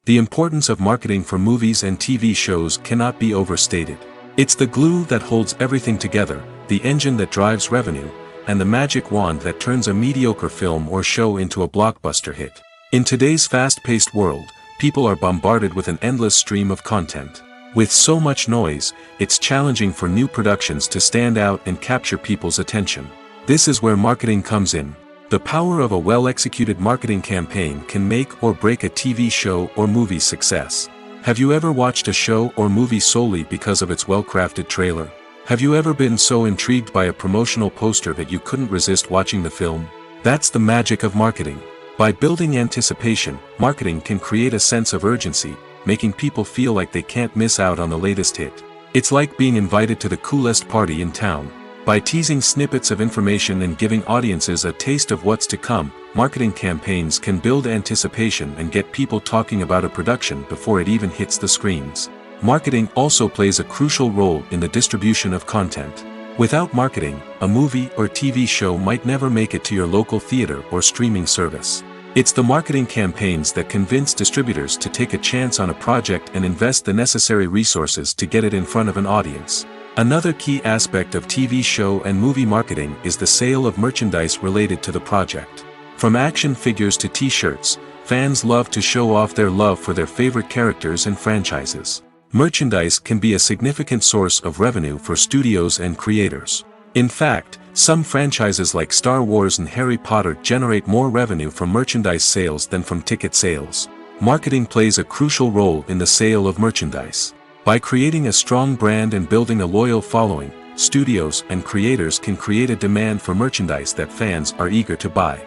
S1: The importance of marketing for movies and TV shows cannot be overstated. It's the glue that holds everything together, the engine that drives revenue, and the magic wand that turns a mediocre film or show into a blockbuster hit. In today's fast-paced world, people are bombarded with an endless stream of content. With so much noise, it's challenging for new productions to stand out and capture people's attention. This is where marketing comes in. The power of a well-executed marketing campaign can make or break a TV show or movie's success. Have you ever watched a show or movie solely because of its well-crafted trailer? Have you ever been so intrigued by a promotional poster that you couldn't resist watching the film? That's the magic of marketing. By building anticipation, marketing can create a sense of urgency, making people feel like they can't miss out on the latest hit. It's like being invited to the coolest party in town. By teasing snippets of information and giving audiences a taste of what's to come, marketing campaigns can build anticipation and get people talking about a production before it even hits the screens. Marketing also plays a crucial role in the distribution of content. Without marketing, a movie or TV show might never make it to your local theater or streaming service. It's the marketing campaigns that convince distributors to take a chance on a project and invest the necessary resources to get it in front of an audience. Another key aspect of TV show and movie marketing is the sale of merchandise related to the project. From action figures to t-shirts, fans love to show off their love for their favorite characters and franchises. Merchandise can be a significant source of revenue for studios and creators. In fact, some franchises like Star Wars and Harry Potter generate more revenue from merchandise sales than from ticket sales. Marketing plays a crucial role in the sale of merchandise. By creating a strong brand and building a loyal following, studios and creators can create a demand for merchandise that fans are eager to buy.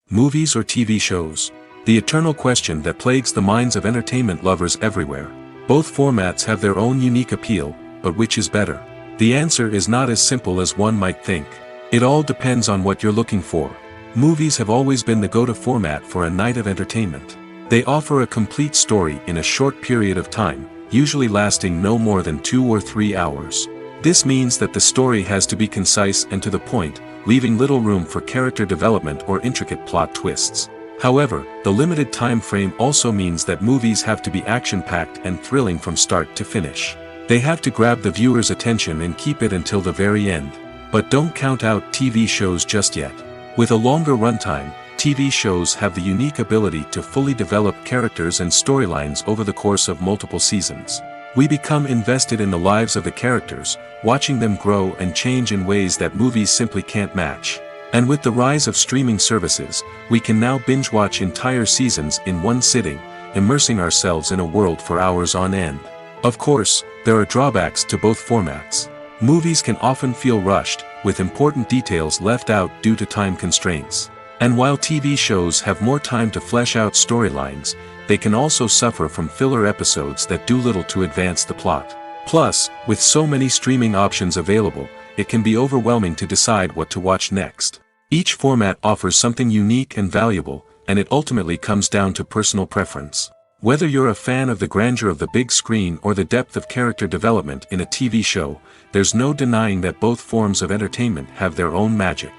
S1: Movies or TV shows? The eternal question that plagues the minds of entertainment lovers everywhere. Both formats have their own unique appeal, but which is better? The answer is not as simple as one might think. It all depends on what you're looking for. Movies have always been the go-to format for a night of entertainment. They offer a complete story in a short period of time, usually lasting no more than 2 or 3 hours. This means that the story has to be concise and to the point, leaving little room for character development or intricate plot twists. However, the limited time frame also means that movies have to be action-packed and thrilling from start to finish. They have to grab the viewer's attention and keep it until the very end. But don't count out TV shows just yet. With a longer runtime, TV shows have the unique ability to fully develop characters and storylines over the course of multiple seasons. We become invested in the lives of the characters, watching them grow and change in ways that movies simply can't match. And with the rise of streaming services, we can now binge-watch entire seasons in one sitting, immersing ourselves in a world for hours on end. Of course, there are drawbacks to both formats. Movies can often feel rushed, with important details left out due to time constraints. And while TV shows have more time to flesh out storylines, they can also suffer from filler episodes that do little to advance the plot. Plus, with so many streaming options available, it can be overwhelming to decide what to watch next. Each format offers something unique and valuable, and it ultimately comes down to personal preference. Whether you're a fan of the grandeur of the big screen or the depth of character development in a TV show, there's no denying that both forms of entertainment have their own magic.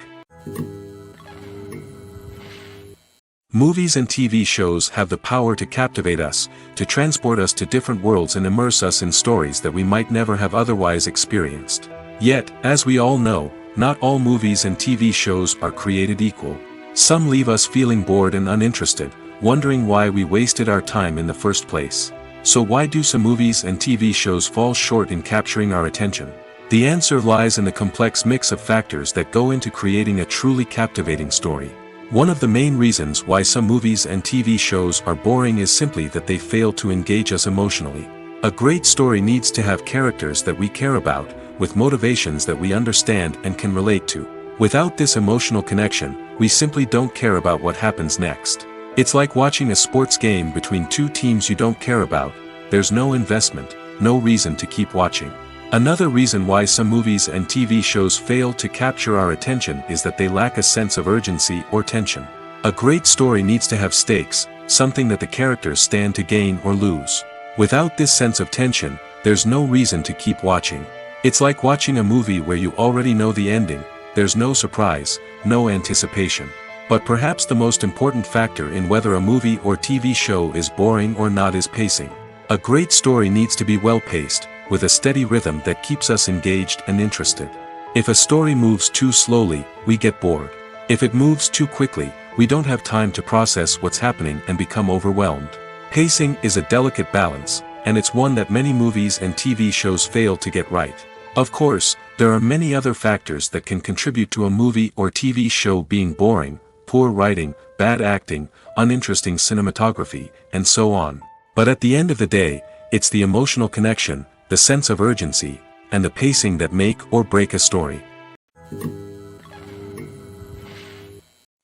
S1: Movies and TV shows have the power to captivate us, to transport us to different worlds and immerse us in stories that we might never have otherwise experienced. Yet, as we all know, not all movies and TV shows are created equal. Some leave us feeling bored and uninterested, wondering why we wasted our time in the first place. So why do some movies and TV shows fall short in capturing our attention? The answer lies in the complex mix of factors that go into creating a truly captivating story. One of the main reasons why some movies and TV shows are boring is simply that they fail to engage us emotionally. A great story needs to have characters that we care about, with motivations that we understand and can relate to. Without this emotional connection, we simply don't care about what happens next. It's like watching a sports game between two teams you don't care about. There's no investment, no reason to keep watching. Another reason why some movies and TV shows fail to capture our attention is that they lack a sense of urgency or tension. A great story needs to have stakes, something that the characters stand to gain or lose. Without this sense of tension, there's no reason to keep watching. It's like watching a movie where you already know the ending. There's no surprise, no anticipation. But perhaps the most important factor in whether a movie or TV show is boring or not is pacing. A great story needs to be well-paced, with a steady rhythm that keeps us engaged and interested. If a story moves too slowly, we get bored. If it moves too quickly, we don't have time to process what's happening and become overwhelmed. Pacing is a delicate balance, and it's one that many movies and TV shows fail to get right. Of course, there are many other factors that can contribute to a movie or TV show being boring: poor writing, bad acting, uninteresting cinematography, and so on. But at the end of the day, it's the emotional connection, the sense of urgency, and the pacing that make or break a story.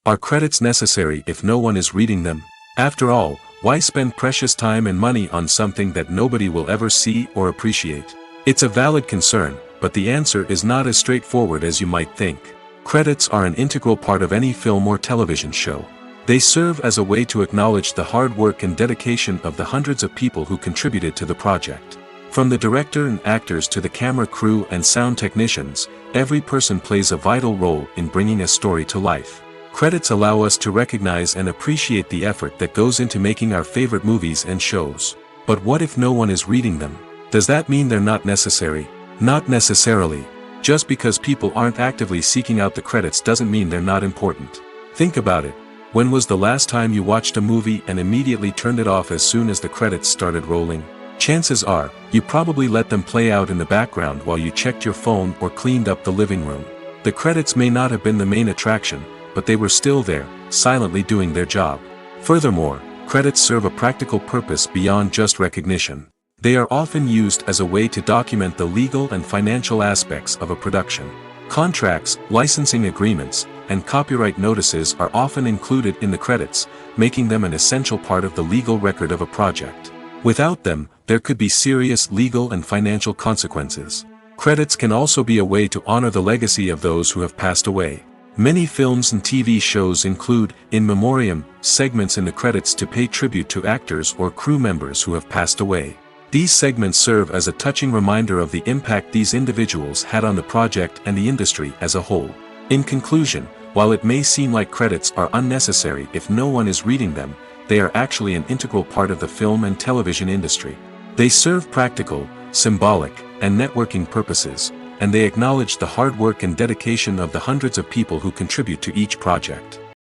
S1: Are credits necessary if no one is reading them? After all, why spend precious time and money on something that nobody will ever see or appreciate? It's a valid concern, but the answer is not as straightforward as you might think. Credits are an integral part of any film or television show. They serve as a way to acknowledge the hard work and dedication of the hundreds of people who contributed to the project. From the director and actors to the camera crew and sound technicians, every person plays a vital role in bringing a story to life. Credits allow us to recognize and appreciate the effort that goes into making our favorite movies and shows. But what if no one is reading them? Does that mean they're not necessary? Not necessarily. Just because people aren't actively seeking out the credits doesn't mean they're not important. Think about it. When was the last time you watched a movie and immediately turned it off as soon as the credits started rolling? Chances are, you probably let them play out in the background while you checked your phone or cleaned up the living room. The credits may not have been the main attraction, but they were still there, silently doing their job. Furthermore, credits serve a practical purpose beyond just recognition. They are often used as a way to document the legal and financial aspects of a production. Contracts, licensing agreements, and copyright notices are often included in the credits, making them an essential part of the legal record of a project. Without them, there could be serious legal and financial consequences. Credits can also be a way to honor the legacy of those who have passed away. Many films and TV shows include, in memoriam, segments in the credits to pay tribute to actors or crew members who have passed away. These segments serve as a touching reminder of the impact these individuals had on the project and the industry as a whole. In conclusion, while it may seem like credits are unnecessary if no one is reading them, they are actually an integral part of the film and television industry. They serve practical, symbolic, and networking purposes, and they acknowledge the hard work and dedication of the hundreds of people who contribute to each project.